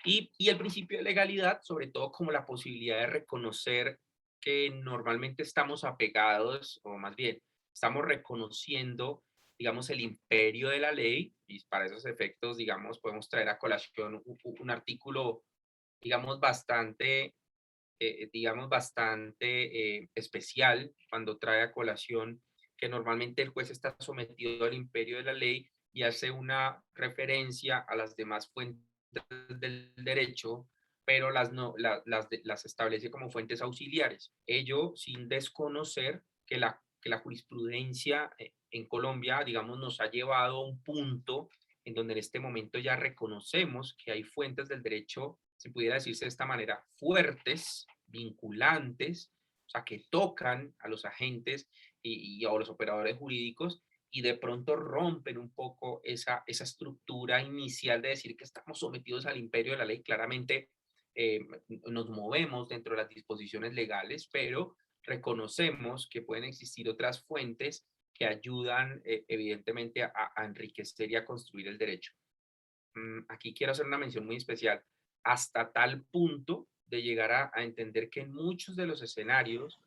Y el principio de legalidad, sobre todo como la posibilidad de reconocer que normalmente estamos apegados, o más bien, estamos reconociendo, digamos, el imperio de la ley, y para esos efectos, digamos, podemos traer a colación un artículo, digamos, bastante especial, cuando trae a colación que normalmente el juez está sometido al imperio de la ley, y hace una referencia a las demás fuentes del derecho, pero las establece como fuentes auxiliares. Ello sin desconocer que la jurisprudencia en Colombia, digamos, nos ha llevado a un punto en donde en este momento ya reconocemos que hay fuentes del derecho, si pudiera decirse de esta manera, fuertes, vinculantes, o sea, que tocan a los agentes y a los operadores jurídicos y de pronto rompen un poco esa estructura inicial de decir que estamos sometidos al imperio de la ley. Claramente nos movemos dentro de las disposiciones legales, pero reconocemos que pueden existir otras fuentes que ayudan evidentemente a enriquecer y a construir el derecho. Aquí quiero hacer una mención muy especial, hasta tal punto de llegar a entender que en muchos de los escenarios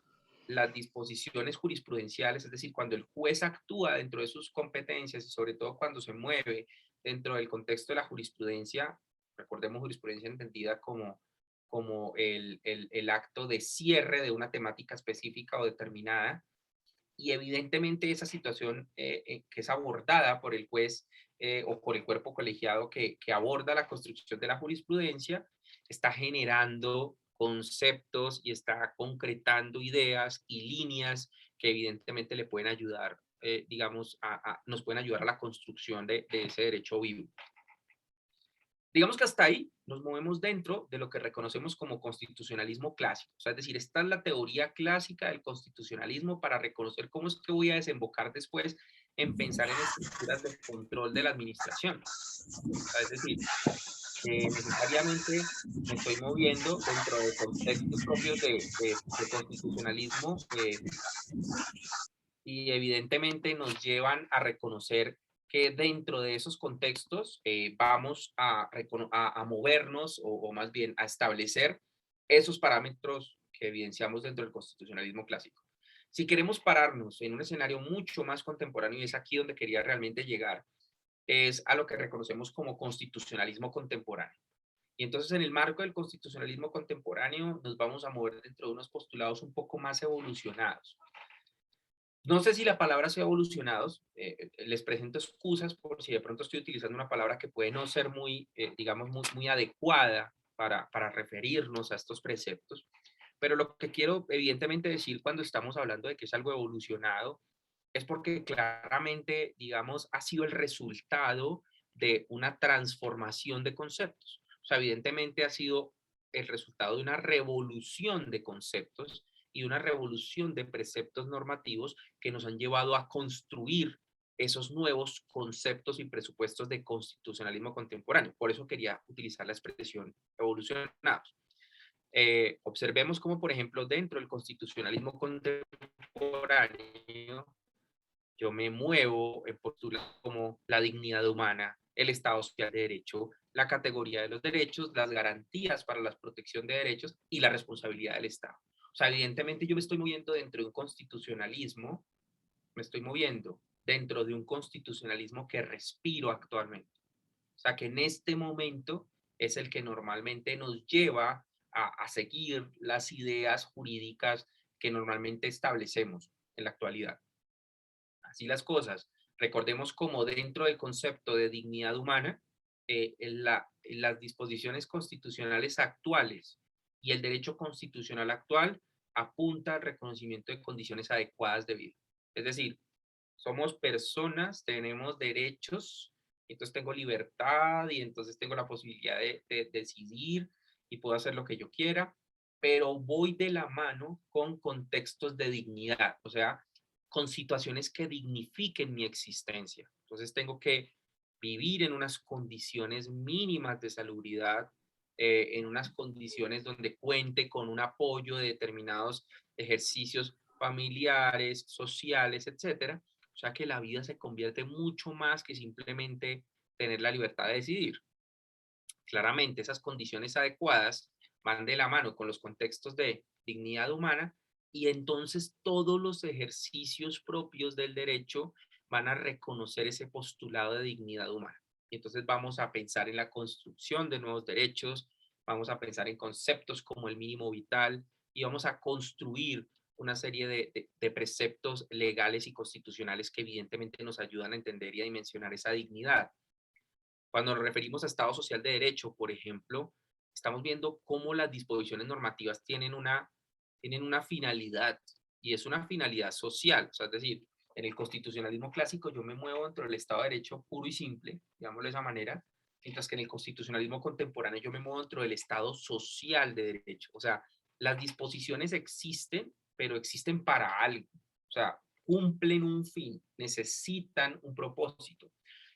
las disposiciones jurisprudenciales, es decir, cuando el juez actúa dentro de sus competencias y sobre todo cuando se mueve dentro del contexto de la jurisprudencia, recordemos jurisprudencia entendida como el acto de cierre de una temática específica o determinada, y evidentemente esa situación que es abordada por el juez o por el cuerpo colegiado que aborda la construcción de la jurisprudencia, está generando conceptos y está concretando ideas y líneas que evidentemente le pueden ayudar, digamos, nos pueden ayudar a la construcción de ese derecho vivo. Digamos que hasta ahí nos movemos dentro de lo que reconocemos como constitucionalismo clásico. O sea, es decir, esta es la teoría clásica del constitucionalismo para reconocer cómo es que voy a desembocar después en pensar en estructuras de control de la administración. O sea, es decir, necesariamente me estoy moviendo dentro de contextos propios de constitucionalismo y evidentemente nos llevan a reconocer que dentro de esos contextos vamos a movernos o más bien a establecer esos parámetros que evidenciamos dentro del constitucionalismo clásico. Si queremos pararnos en un escenario mucho más contemporáneo, y es aquí donde quería realmente llegar, es a lo que reconocemos como constitucionalismo contemporáneo. Y entonces en el marco del constitucionalismo contemporáneo nos vamos a mover dentro de unos postulados un poco más evolucionados. No sé si la palabra sea evolucionados, les presento excusas por si de pronto estoy utilizando una palabra que puede no ser muy, digamos, muy adecuada para referirnos a estos preceptos, pero lo que quiero evidentemente decir cuando estamos hablando de que es algo evolucionado es porque claramente, digamos, ha sido el resultado de una transformación de conceptos. O sea, evidentemente ha sido el resultado de una revolución de conceptos y una revolución de preceptos normativos que nos han llevado a construir esos nuevos conceptos y presupuestos de constitucionalismo contemporáneo. Por eso quería utilizar la expresión evolucionados. Observemos cómo, por ejemplo, dentro del constitucionalismo contemporáneo, yo me muevo en posturas como la dignidad humana, el Estado social de derecho, la categoría de los derechos, las garantías para la protección de derechos y la responsabilidad del Estado. O sea, evidentemente yo me estoy moviendo dentro de un constitucionalismo, me estoy moviendo dentro de un constitucionalismo que respiro actualmente. O sea, que en este momento es el que normalmente nos lleva a seguir las ideas jurídicas que normalmente establecemos en la actualidad. Así las cosas. Recordemos cómo dentro del concepto de dignidad humana, en las disposiciones constitucionales actuales y el derecho constitucional actual apunta al reconocimiento de condiciones adecuadas de vida. Es decir, somos personas, tenemos derechos, entonces tengo libertad y entonces tengo la posibilidad de decidir y puedo hacer lo que yo quiera, pero voy de la mano con contextos de dignidad, o sea, con situaciones que dignifiquen mi existencia. Entonces tengo que vivir en unas condiciones mínimas de salubridad, en unas condiciones donde cuente con un apoyo de determinados ejercicios familiares, sociales, etcétera. O sea que la vida se convierte mucho más que simplemente tener la libertad de decidir. Claramente esas condiciones adecuadas van de la mano con los contextos de dignidad humana y entonces todos los ejercicios propios del derecho van a reconocer ese postulado de dignidad humana. Y entonces vamos a pensar en la construcción de nuevos derechos, vamos a pensar en conceptos como el mínimo vital y vamos a construir una serie de preceptos legales y constitucionales que evidentemente nos ayudan a entender y a dimensionar esa dignidad. Cuando nos referimos a Estado Social de Derecho, por ejemplo, estamos viendo cómo las disposiciones normativas tienen una finalidad, y es una finalidad social. O sea, es decir, en el constitucionalismo clásico yo me muevo dentro del Estado de Derecho puro y simple, digámoslo de esa manera, mientras que en el constitucionalismo contemporáneo yo me muevo dentro del Estado social de derecho. O sea, las disposiciones existen, pero existen para algo. O sea, cumplen un fin, necesitan un propósito.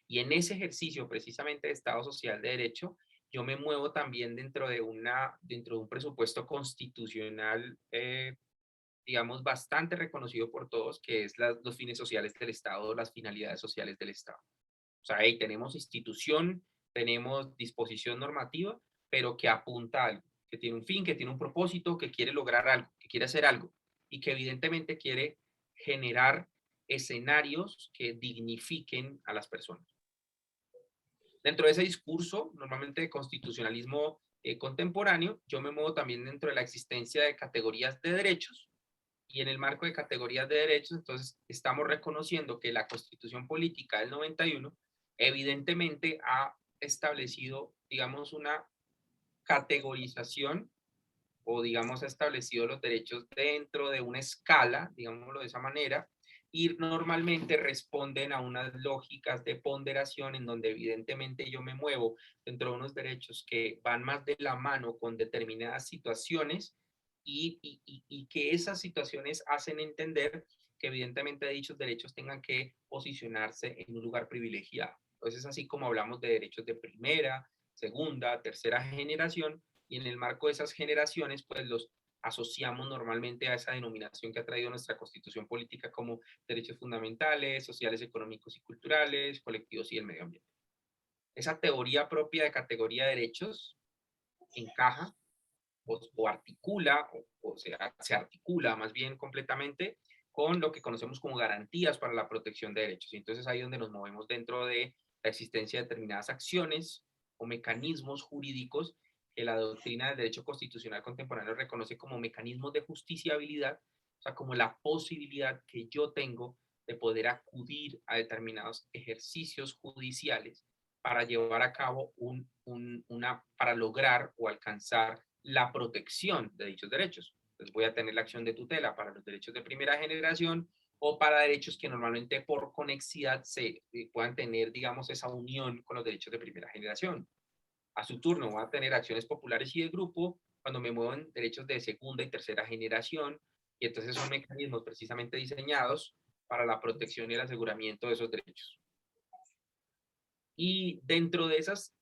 Y en ese ejercicio precisamente de Estado social de derecho, yo me muevo también dentro de un presupuesto constitucional, digamos, bastante reconocido por todos, que es los fines sociales del Estado, las finalidades sociales del Estado. O sea, ahí tenemos institución, tenemos disposición normativa, pero que apunta a algo, que tiene un fin, que tiene un propósito, que quiere lograr algo, que quiere hacer algo, y que evidentemente quiere generar escenarios que dignifiquen a las personas. Dentro de ese discurso, normalmente de constitucionalismo contemporáneo, yo me muevo también dentro de la existencia de categorías de derechos, y en el marco de categorías de derechos, entonces estamos reconociendo que la Constitución Política del 91 evidentemente ha establecido, digamos, una categorización, o digamos ha establecido los derechos dentro de una escala, digámoslo de esa manera, y normalmente responden a unas lógicas de ponderación en donde evidentemente yo me muevo dentro de unos derechos que van más de la mano con determinadas situaciones, y que esas situaciones hacen entender que evidentemente dichos derechos tengan que posicionarse en un lugar privilegiado. Entonces, así como hablamos de derechos de primera, segunda, tercera generación, y en el marco de esas generaciones, pues los asociamos normalmente a esa denominación que ha traído nuestra Constitución Política como derechos fundamentales, sociales, económicos y culturales, colectivos y el medio ambiente. Esa teoría propia de categoría de derechos encaja o articula, o sea, se articula más bien completamente con lo que conocemos como garantías para la protección de derechos. Y entonces ahí es donde nos movemos dentro de la existencia de determinadas acciones o mecanismos jurídicos que la doctrina del derecho constitucional contemporáneo reconoce como mecanismos de justiciabilidad, o sea, como la posibilidad que yo tengo de poder acudir a determinados ejercicios judiciales para llevar a cabo para lograr o alcanzar la protección de dichos derechos. Entonces voy a tener la acción de tutela para los derechos de primera generación, o para derechos que normalmente por conexidad puedan tener, digamos, esa unión con los derechos de primera generación. A su turno voy a tener acciones populares y de grupo cuando me muevo en derechos de segunda y tercera generación, y entonces son mecanismos precisamente diseñados para la protección y el aseguramiento de esos derechos. Y dentro de esos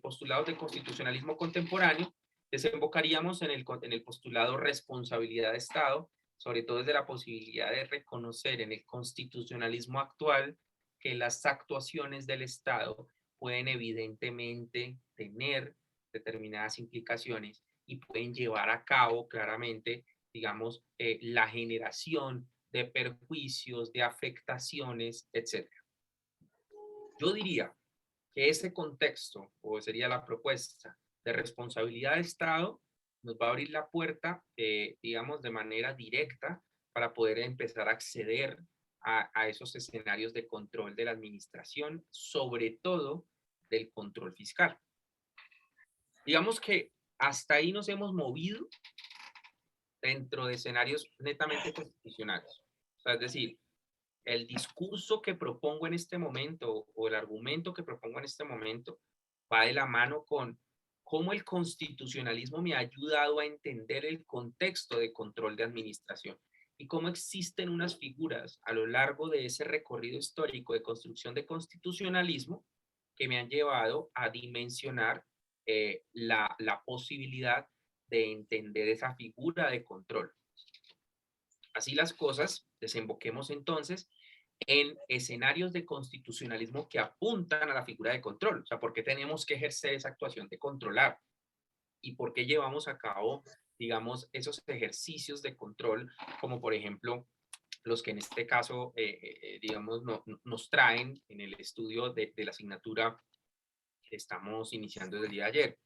postulados de constitucionalismo contemporáneo, desembocaríamos en el postulado responsabilidad de Estado, sobre todo desde la posibilidad de reconocer en el constitucionalismo actual que las actuaciones del Estado pueden evidentemente tener determinadas implicaciones y pueden llevar a cabo claramente, digamos, la generación de perjuicios, de afectaciones, etc. Yo diría que ese contexto, o sería la propuesta de responsabilidad de Estado, nos va a abrir la puerta, digamos, de manera directa para poder empezar a acceder a esos escenarios de control de la administración, sobre todo del control fiscal. Digamos que hasta ahí nos hemos movido dentro de escenarios netamente constitucionales. O sea, es decir, el discurso que propongo en este momento, o el argumento que propongo en este momento, va de la mano con cómo el constitucionalismo me ha ayudado a entender el contexto de control de administración, y cómo existen unas figuras a lo largo de ese recorrido histórico de construcción de constitucionalismo que me han llevado a dimensionar la posibilidad de entender esa figura de control. Así las cosas, desemboquemos entonces en escenarios de constitucionalismo que apuntan a la figura de control. O sea, ¿por qué tenemos que ejercer esa actuación de controlar? ¿Y por qué llevamos a cabo, digamos, esos ejercicios de control, como por ejemplo los que en este caso, digamos, nos traen en el estudio de la asignatura que estamos iniciando desde el día de ayer?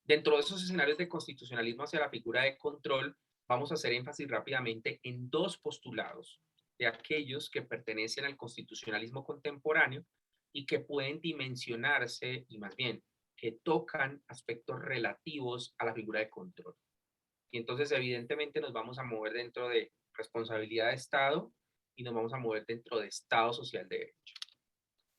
Dentro de esos escenarios de constitucionalismo hacia la figura de control, vamos a hacer énfasis rápidamente en dos postulados de aquellos que pertenecen al constitucionalismo contemporáneo y que pueden dimensionarse, y más bien, que tocan aspectos relativos a la figura de control. Y entonces, evidentemente, nos vamos a mover dentro de responsabilidad de Estado y nos vamos a mover dentro de Estado social de derecho.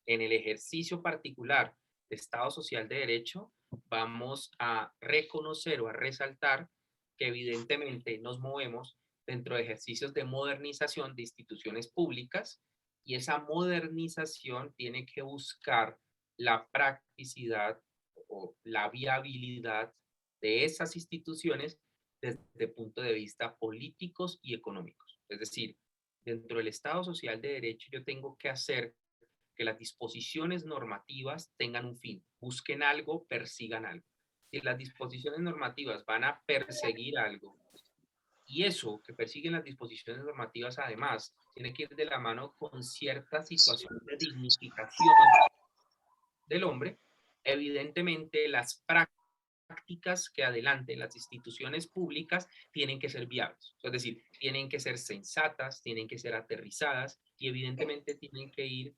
En el ejercicio particular de Estado social de derecho, vamos a reconocer o a resaltar que evidentemente nos movemos dentro de ejercicios de modernización de instituciones públicas, y esa modernización tiene que buscar la practicidad o la viabilidad de esas instituciones desde el punto de vista políticos y económicos. Es decir, dentro del Estado social de derecho yo tengo que hacer que las disposiciones normativas tengan un fin, busquen algo, persigan algo. Si las disposiciones normativas van a perseguir algo, y eso que persiguen las disposiciones normativas además tiene que ir de la mano con cierta situación de dignificación del hombre, evidentemente las prácticas que adelanten las instituciones públicas tienen que ser viables, es decir, tienen que ser sensatas, tienen que ser aterrizadas y evidentemente tienen que ir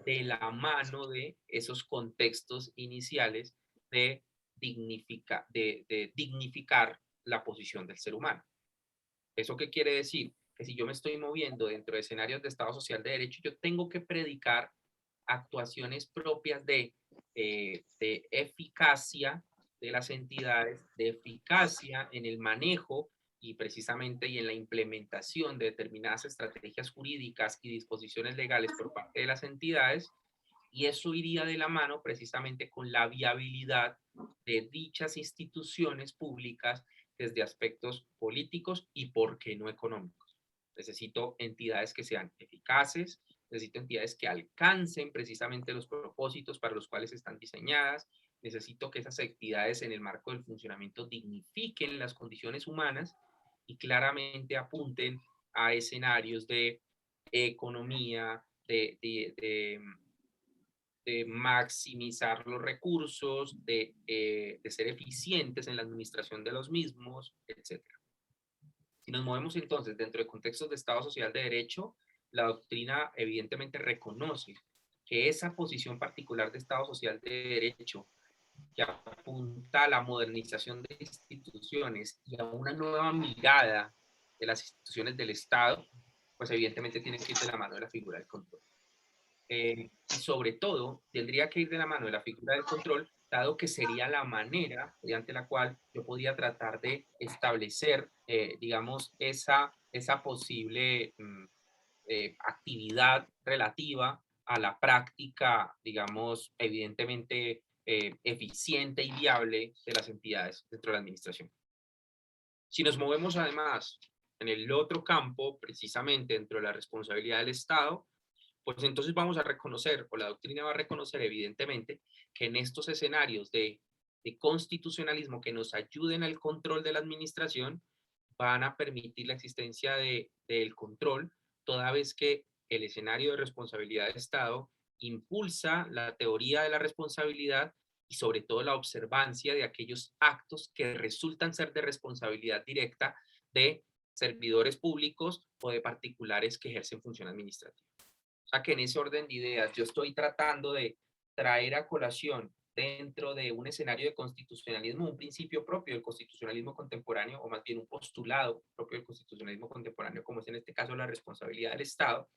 de la mano de esos contextos iniciales de dignificar la posición del ser humano. ¿Eso qué quiere decir? Que si yo me estoy moviendo dentro de escenarios de Estado social de derecho, yo tengo que predicar actuaciones propias de eficacia de las entidades, de eficacia en el manejo y precisamente y en la implementación de determinadas estrategias jurídicas y disposiciones legales por parte de las entidades, y eso iría de la mano precisamente con la viabilidad de dichas instituciones públicas desde aspectos políticos y, por qué no, económicos. Necesito entidades que sean eficaces, necesito entidades que alcancen precisamente los propósitos para los cuales están diseñadas, necesito que esas entidades en el marco del funcionamiento dignifiquen las condiciones humanas y claramente apunten a escenarios de economía, de maximizar los recursos, de ser eficientes en la administración de los mismos, etc. Si nos movemos entonces dentro de contextos de Estado social de derecho, la doctrina evidentemente reconoce que esa posición particular de Estado social de derecho, que apunta a la modernización de instituciones y a una nueva mirada de las instituciones del Estado, pues evidentemente tiene que ir de la mano de la figura del control. Y sobre todo tendría que ir de la mano de la figura del control, dado que sería la manera mediante la cual yo podía tratar de establecer, digamos, esa posible actividad relativa a la práctica, digamos, evidentemente eficiente y viable de las entidades dentro de la administración. Si nos movemos además en el otro campo, precisamente dentro de la responsabilidad del Estado, pues entonces vamos a reconocer, o la doctrina va a reconocer evidentemente, que en estos escenarios de constitucionalismo que nos ayuden al control de la administración, van a permitir la existencia del control, toda vez que el escenario de responsabilidad de Estado impulsa la teoría de la responsabilidad y sobre todo la observancia de aquellos actos que resultan ser de responsabilidad directa de servidores públicos o de particulares que ejercen función administrativa. O sea que en ese orden de ideas yo estoy tratando de traer a colación dentro de un escenario de constitucionalismo un principio propio del constitucionalismo contemporáneo, o más bien un postulado propio del constitucionalismo contemporáneo, como es en este caso la responsabilidad del Estado,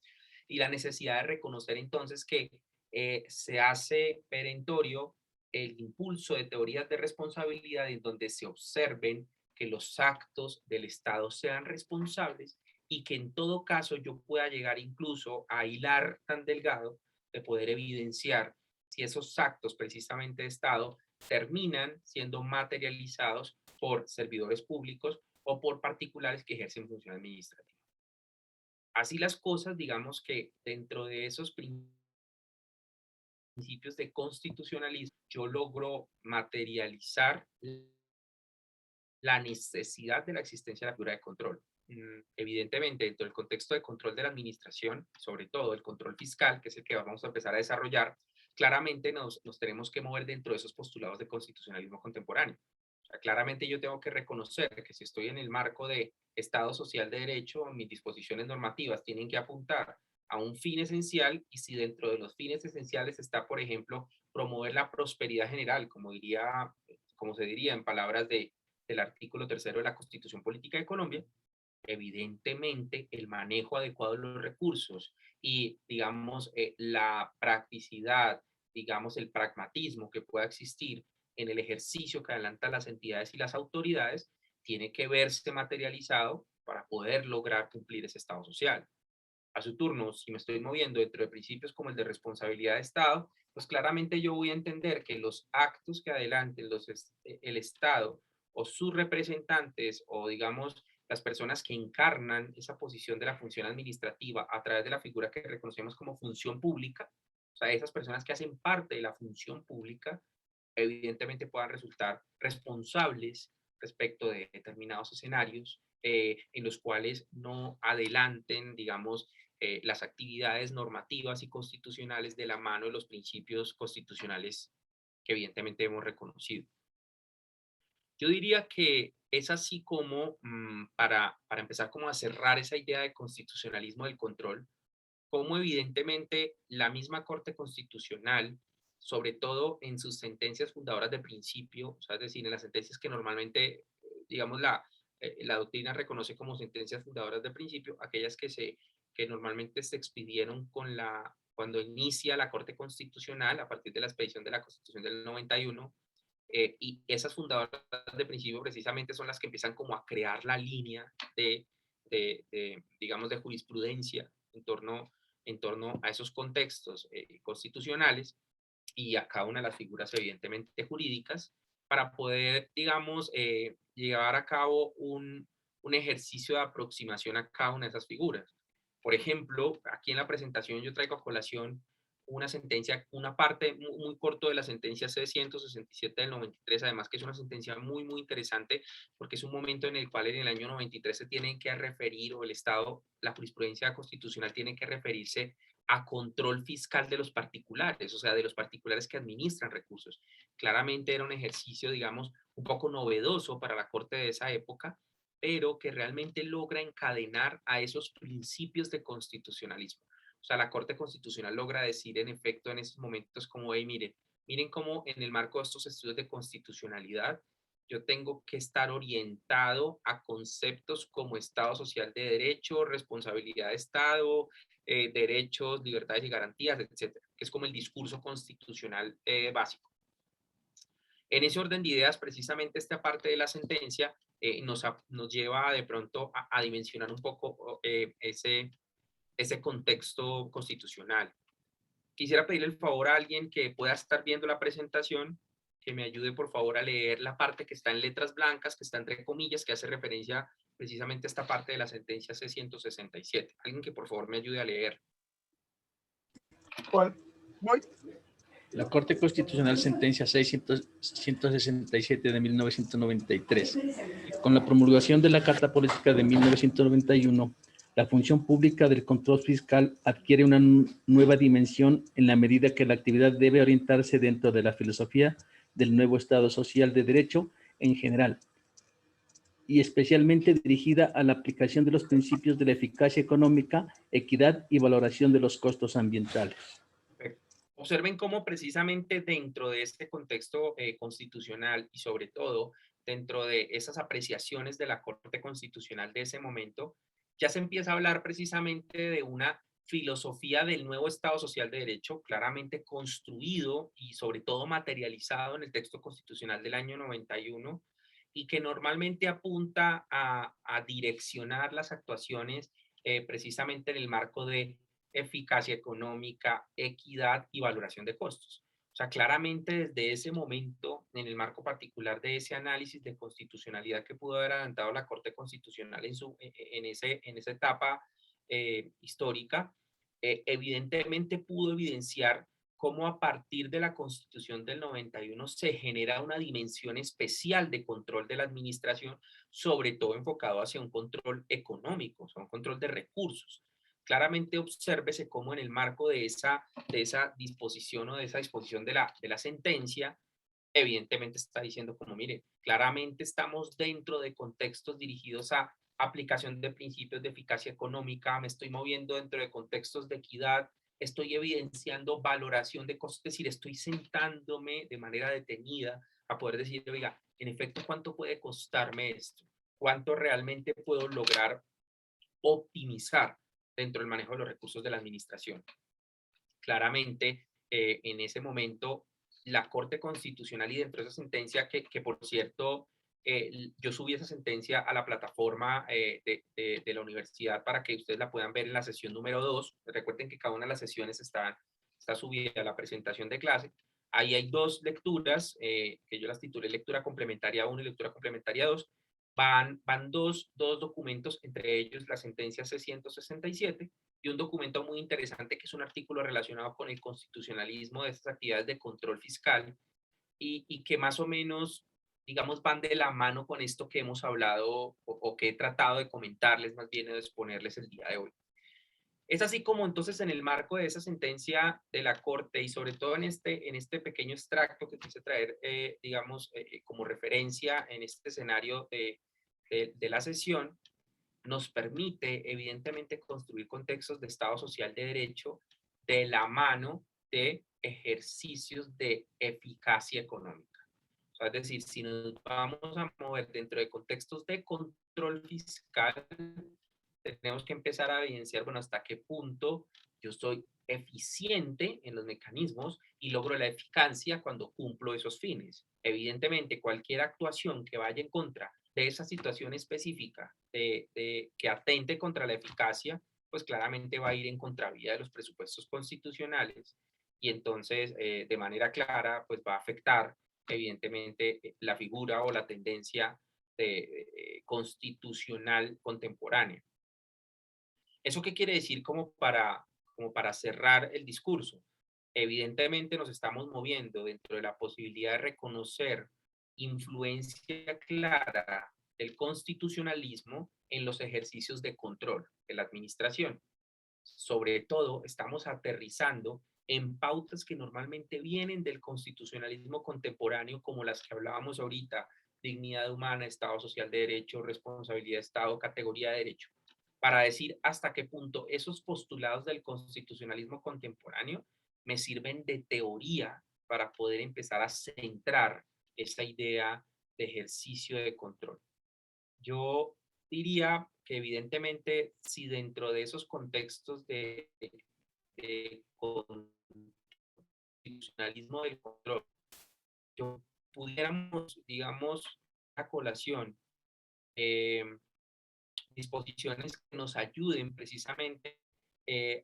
y la necesidad de reconocer entonces que se hace perentorio el impulso de teorías de responsabilidad en donde se observen que los actos del Estado sean responsables y que en todo caso yo pueda llegar incluso a hilar tan delgado de poder evidenciar si esos actos precisamente de Estado terminan siendo materializados por servidores públicos o por particulares que ejercen función administrativa. Así las cosas, digamos que dentro de esos principios de constitucionalismo, yo logro materializar la necesidad de la existencia de la figura de control. Evidentemente, dentro del contexto de control de la administración, sobre todo el control fiscal, que es el que vamos a empezar a desarrollar, claramente nos tenemos que mover dentro de esos postulados de constitucionalismo contemporáneo. O sea, claramente yo tengo que reconocer que si estoy en el marco de Estado Social de Derecho, mis disposiciones normativas tienen que apuntar a un fin esencial, y si dentro de los fines esenciales está, por ejemplo, promover la prosperidad general, como se diría en palabras del artículo 3º de la Constitución Política de Colombia, evidentemente el manejo adecuado de los recursos y, digamos, la practicidad, digamos, el pragmatismo que pueda existir en el ejercicio que adelantan las entidades y las autoridades, tiene que verse materializado para poder lograr cumplir ese Estado social. A su turno, si me estoy moviendo dentro de principios como el de responsabilidad de Estado, pues claramente yo voy a entender que los actos que adelanten el Estado o sus representantes, o digamos las personas que encarnan esa posición de la función administrativa a través de la figura que reconocemos como función pública, o sea, esas personas que hacen parte de la función pública, evidentemente puedan resultar responsables respecto de determinados escenarios en los cuales no adelanten, digamos, las actividades normativas y constitucionales de la mano de los principios constitucionales que evidentemente hemos reconocido. Yo diría que es así como, para empezar como a cerrar esa idea de constitucionalismo del control, como evidentemente la misma Corte Constitucional, sobre todo en sus sentencias fundadoras de principio, o sea, es decir, en las sentencias que normalmente, digamos, la doctrina reconoce como sentencias fundadoras de principio, aquellas que normalmente se expidieron cuando inicia la Corte Constitucional a partir de la expedición de la Constitución del 91, y esas fundadoras de principio precisamente son las que empiezan como a crear la línea digamos, de jurisprudencia en torno a esos contextos constitucionales y a cada una de las figuras evidentemente jurídicas, para poder, digamos, llevar a cabo un ejercicio de aproximación a cada una de esas figuras. Por ejemplo, aquí en la presentación yo traigo a colación una sentencia, una parte muy, muy corto de la sentencia C-167 del 93, además que es una sentencia muy, muy interesante, porque es un momento en el cual en el año 93 se tienen que referir, o el Estado, la jurisprudencia constitucional tiene que referirse a control fiscal de los particulares, o sea, de los particulares que administran recursos. Claramente era un ejercicio, digamos, un poco novedoso para la Corte de esa época, pero que realmente logra encadenar a esos principios de constitucionalismo. O sea, la Corte Constitucional logra decir en efecto en esos momentos como, hey, miren cómo en el marco de estos estudios de constitucionalidad yo tengo que estar orientado a conceptos como Estado Social de Derecho, responsabilidad de Estado, derechos, libertades y garantías, etcétera, que es como el discurso constitucional básico. En ese orden de ideas, precisamente esta parte de la sentencia nos lleva de pronto a dimensionar un poco ese contexto constitucional. Quisiera pedirle el favor a alguien que pueda estar viendo la presentación, que me ayude por favor a leer la parte que está en letras blancas, que está entre comillas, que hace referencia precisamente a esta parte de la sentencia C-167. Alguien que por favor me ayude a leer. Juan, voy. La Corte Constitucional sentencia 667 de 1993. Con la promulgación de la Carta Política de 1991, la función pública del control fiscal adquiere una nueva dimensión en la medida que la actividad debe orientarse dentro de la filosofía del nuevo Estado Social de Derecho en general, y especialmente dirigida a la aplicación de los principios de la eficacia económica, equidad y valoración de los costos ambientales. Observen cómo precisamente dentro de este contexto constitucional y sobre todo dentro de esas apreciaciones de la Corte Constitucional de ese momento, ya se empieza a hablar precisamente de una filosofía del nuevo Estado Social de Derecho, claramente construido y sobre todo materializado en el texto constitucional del año 91, y que normalmente apunta a direccionar las actuaciones precisamente en el marco de eficacia económica, equidad y valoración de costos. O sea, claramente desde ese momento, en el marco particular de ese análisis de constitucionalidad que pudo haber adelantado la Corte Constitucional en esa etapa histórica, evidentemente pudo evidenciar cómo a partir de la Constitución del 91 se genera una dimensión especial de control de la administración, sobre todo enfocado hacia un control económico, o sea, un control de recursos. Claramente obsérvese cómo en el marco de esa disposición o de esa disposición de la sentencia, evidentemente está diciendo como, mire, claramente estamos dentro de contextos dirigidos a aplicación de principios de eficacia económica, me estoy moviendo dentro de contextos de equidad, estoy evidenciando valoración de costos, es decir, estoy sentándome de manera detenida a poder decir, oiga, en efecto, ¿cuánto puede costarme esto? ¿Cuánto realmente puedo lograr optimizar dentro del manejo de los recursos de la administración? Claramente, en ese momento, la Corte Constitucional y dentro de esa sentencia, que por cierto, yo subí esa sentencia a la plataforma de la universidad para que ustedes la puedan ver en la sesión número 2. Recuerden que cada una de las sesiones está subida a la presentación de clase. Ahí hay dos lecturas, que yo las titulé lectura complementaria 1 y lectura complementaria 2. Van dos documentos, entre ellos la sentencia C-167 y un documento muy interesante que es un artículo relacionado con el constitucionalismo de estas actividades de control fiscal y que más o menos, digamos, van de la mano con esto que hemos hablado o que he tratado de comentarles, más bien de exponerles el día de hoy. Es así como entonces en el marco de esa sentencia de la Corte y sobre todo en este pequeño extracto que quise traer, digamos, como referencia en este escenario de la sesión, nos permite evidentemente construir contextos de Estado social de derecho de la mano de ejercicios de eficacia económica. O sea, es decir, si nos vamos a mover dentro de contextos de control fiscal, tenemos que empezar a evidenciar, bueno, hasta qué punto yo soy eficiente en los mecanismos y logro la eficacia cuando cumplo esos fines. Evidentemente, cualquier actuación que vaya en contra de esa situación específica, que atente contra la eficacia, pues claramente va a ir en contravía de los presupuestos constitucionales y entonces, de manera clara, pues va a afectar, evidentemente, la figura o la tendencia constitucional contemporánea. ¿Eso qué quiere decir como para cerrar el discurso? Evidentemente nos estamos moviendo dentro de la posibilidad de reconocer influencia clara del constitucionalismo en los ejercicios de control de la administración. Sobre todo, estamos aterrizando en pautas que normalmente vienen del constitucionalismo contemporáneo, como las que hablábamos ahorita: dignidad humana, Estado social de derecho, responsabilidad de Estado, categoría de derecho, para decir hasta qué punto esos postulados del constitucionalismo contemporáneo me sirven de teoría para poder empezar a centrar esa idea de ejercicio de control. Yo diría que evidentemente si dentro de esos contextos de constitucionalismo del control, yo pudiéramos, digamos, a colación, eh, disposiciones que nos ayuden precisamente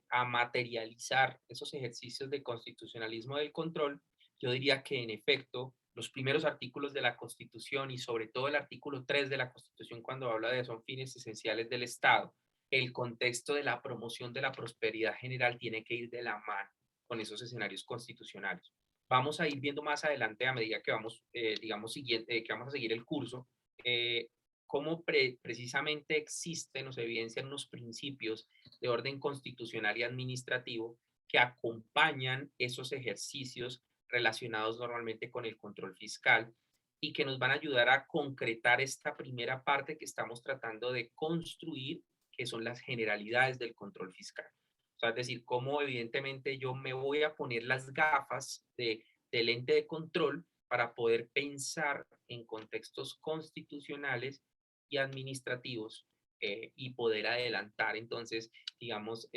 a materializar esos ejercicios de constitucionalismo del control, yo diría que en efecto los primeros artículos de la Constitución y sobre todo el artículo 3 de la Constitución cuando habla de son fines esenciales del Estado, el contexto de la promoción de la prosperidad general tiene que ir de la mano con esos escenarios constitucionales. Vamos a ir viendo más adelante a medida que vamos, digamos, que vamos a seguir el curso, cómo precisamente existen, nos evidencian unos principios de orden constitucional y administrativo que acompañan esos ejercicios relacionados normalmente con el control fiscal y que nos van a ayudar a concretar esta primera parte que estamos tratando de construir, que son las generalidades del control fiscal. O sea, es decir, cómo evidentemente yo me voy a poner las gafas del ente de control para poder pensar en contextos constitucionales y administrativos y poder adelantar entonces, digamos,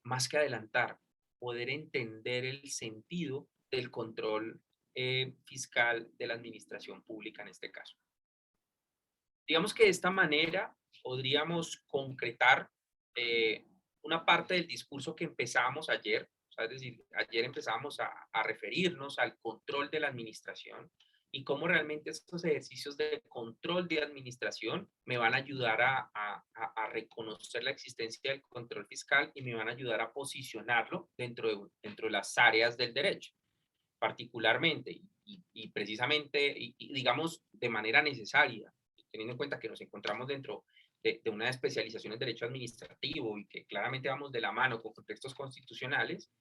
más que adelantar, poder entender el sentido del control fiscal de la administración pública en este caso. Digamos que de esta manera podríamos concretar una parte del discurso que empezamos ayer, o sea, es decir, ayer empezamos a referirnos al control de la administración y cómo realmente estos ejercicios de control de administración me van a ayudar a reconocer la existencia del control fiscal y me van a ayudar a posicionarlo dentro de las áreas del derecho, particularmente y precisamente, y digamos, de manera necesaria, teniendo en cuenta que nos encontramos dentro de una especialización en derecho administrativo y que claramente vamos de la mano con contextos constitucionales,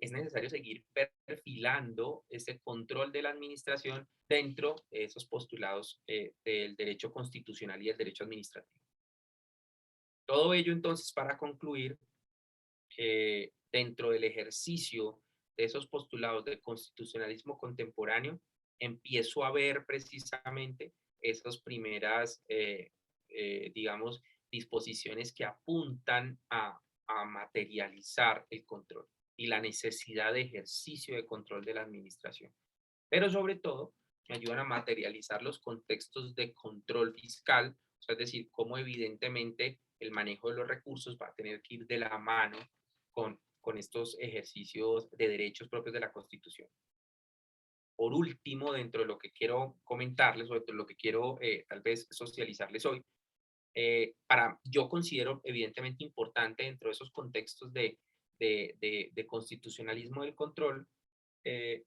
es necesario seguir perfilando ese control de la administración dentro de esos postulados del derecho constitucional y del derecho administrativo. Todo ello, entonces, para concluir, dentro del ejercicio de esos postulados de constitucionalismo contemporáneo, empiezo a ver precisamente esas primeras, digamos, disposiciones que apuntan a materializar el control y la necesidad de ejercicio de control de la administración. Pero sobre todo, me ayudan a materializar los contextos de control fiscal, o sea, es decir, cómo evidentemente el manejo de los recursos va a tener que ir de la mano con estos ejercicios de derechos propios de la Constitución. Por último, dentro de lo que quiero comentarles, o dentro de lo que quiero tal vez socializarles hoy, yo considero evidentemente importante dentro de esos contextos de constitucionalismo del control,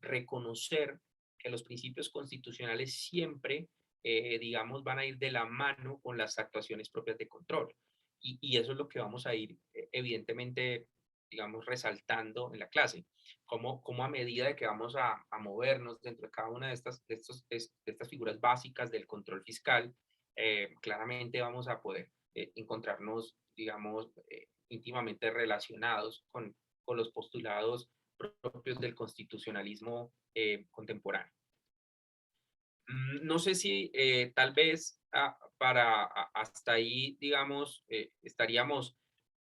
reconocer que los principios constitucionales siempre, digamos, van a ir de la mano con las actuaciones propias de control. Y eso es lo que vamos a ir, evidentemente, digamos, resaltando en la clase. Cómo a medida de que vamos a movernos dentro de cada una de estas figuras básicas del control fiscal, claramente vamos a poder encontrarnos, digamos, íntimamente relacionados con los postulados propios del constitucionalismo contemporáneo. No sé si tal vez hasta ahí, digamos, estaríamos,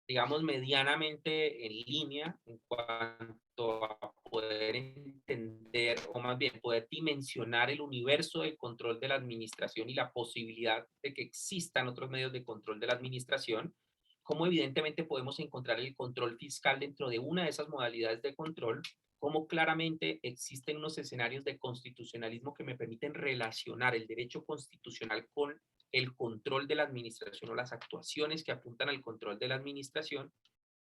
digamos, medianamente en línea en cuanto a poder entender, o más bien poder dimensionar el universo del control de la administración y la posibilidad de que existan otros medios de control de la administración, cómo evidentemente podemos encontrar el control fiscal dentro de una de esas modalidades de control, cómo claramente existen unos escenarios de constitucionalismo que me permiten relacionar el derecho constitucional con el control de la administración o las actuaciones que apuntan al control de la administración,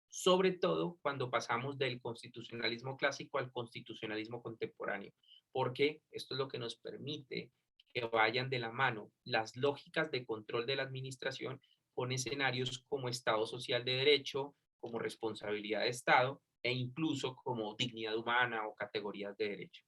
sobre todo cuando pasamos del constitucionalismo clásico al constitucionalismo contemporáneo, porque esto es lo que nos permite que vayan de la mano las lógicas de control de la administración con escenarios como Estado social de derecho, como responsabilidad de Estado e incluso como dignidad humana o categorías de derecho.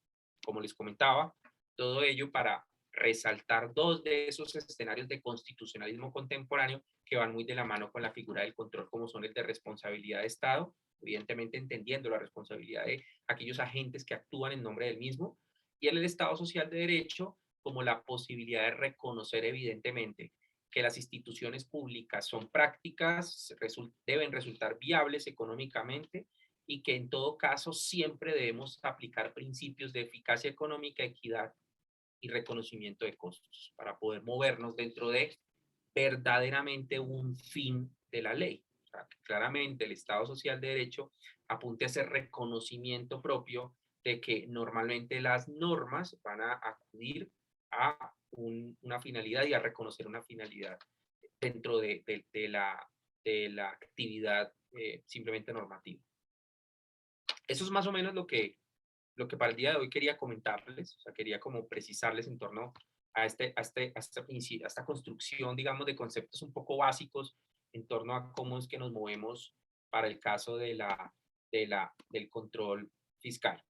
Como les comentaba, todo ello para resaltar dos de esos escenarios de constitucionalismo contemporáneo que van muy de la mano con la figura del control, como son el de responsabilidad de Estado, evidentemente entendiendo la responsabilidad de aquellos agentes que actúan en nombre del mismo, y el Estado social de derecho como la posibilidad de reconocer evidentemente que las instituciones públicas son prácticas, deben resultar viables económicamente y que en todo caso siempre debemos aplicar principios de eficacia económica, equidad y reconocimiento de costos para poder movernos dentro de verdaderamente un fin de la ley. O sea, que claramente el Estado social de derecho apunte a ese reconocimiento propio de que normalmente las normas van a acudir a una finalidad y a reconocer una finalidad dentro de la actividad simplemente normativa. Eso es más o menos lo que para el día de hoy quería comentarles, o sea, quería como precisarles en torno a esta construcción, digamos, de conceptos un poco básicos en torno a cómo es que nos movemos para el caso del control fiscal.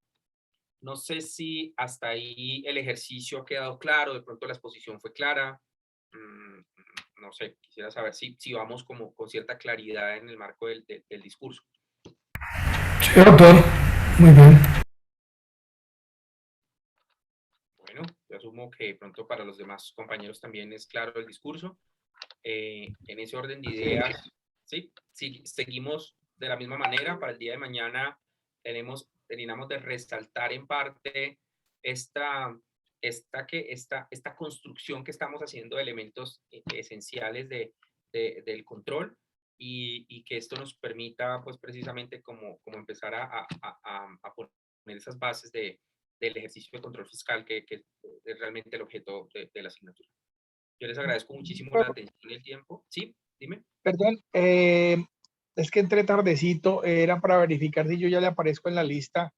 No sé si hasta ahí el ejercicio ha quedado claro, de pronto la exposición fue clara, no sé, quisiera saber si vamos como con cierta claridad en el marco del discurso. Sí, doctor, muy bien. Bueno, yo asumo que de pronto para los demás compañeros también es claro el discurso. En ese orden de ideas, sí, seguimos de la misma manera. Para el día de mañana terminamos de resaltar en parte esta construcción que estamos haciendo de elementos esenciales del control y que esto nos permita, pues precisamente como empezar a poner esas bases del ejercicio de control fiscal que es realmente el objeto de la asignatura. Yo les agradezco muchísimo la atención y el tiempo. Sí, dime. Perdón, es que entré tardecito, era para verificar si yo ya le aparezco en la lista.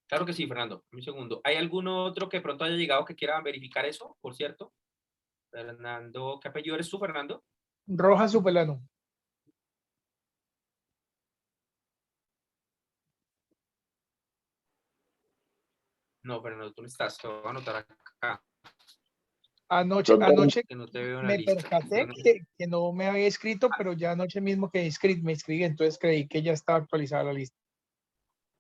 Claro que sí, Fernando. Un segundo. ¿Hay algún otro que pronto haya llegado que quiera verificar eso, por cierto? Fernando, ¿qué apellido eres tú, Fernando? Rojas Supelano. No, Fernando, tú no estás, te voy a anotar acá, Anoche que no te veo en la me lista. percaté que no me había escrito, pero ya anoche mismo que me inscribí, entonces creí que ya estaba actualizada la lista.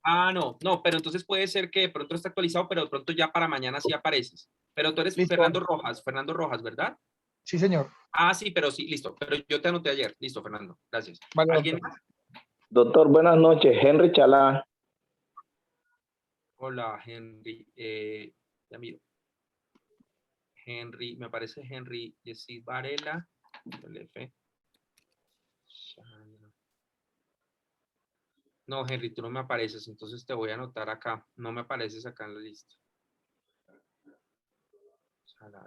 Ah, no, pero entonces puede ser que de pronto está actualizado, pero de pronto ya para mañana sí apareces. Pero tú eres Listo. Fernando Rojas, ¿verdad? Sí, señor. Ah, sí, pero sí, listo. Pero yo te anoté ayer. Listo, Fernando. Gracias. Vale, ¿Alguien doctor. más? Doctor, buenas noches. Henry Chalá. Hola, Henry. Ya miro. Henry, me aparece Henry Yesid Varela. LF. No, Henry, tú no me apareces, entonces te voy a anotar acá. No me apareces acá en la lista.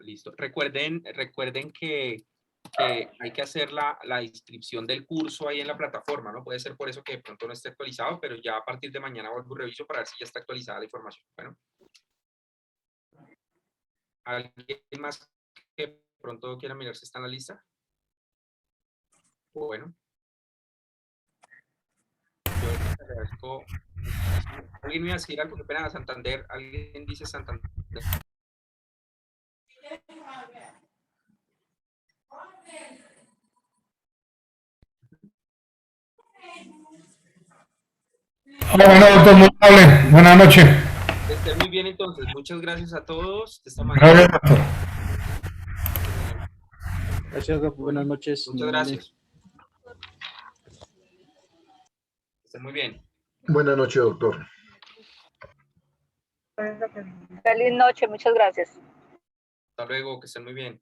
Listo. Recuerden que hay que hacer la inscripción del curso ahí en la plataforma, ¿no? Puede ser por eso que de pronto no esté actualizado, pero ya a partir de mañana vuelvo y reviso para ver si ya está actualizada la información. Bueno. ¿Alguien más que de pronto quiera mirar si está en la lista? Bueno. Yo les agradezco muchísimo. ¿Alguien me va a decir algo? Que pena, Santander. ¿Alguien dice Santander? Hola, bueno, doctor, muy amable. Buenas noches. Que esté muy bien entonces. Muchas gracias a todos. De esta manera. Gracias, doctor. Gracias, doctor. Buenas noches. Muchas gracias. Que esté muy bien. Buenas noches, doctor. Feliz noche, muchas gracias. Hasta luego, que estén muy bien.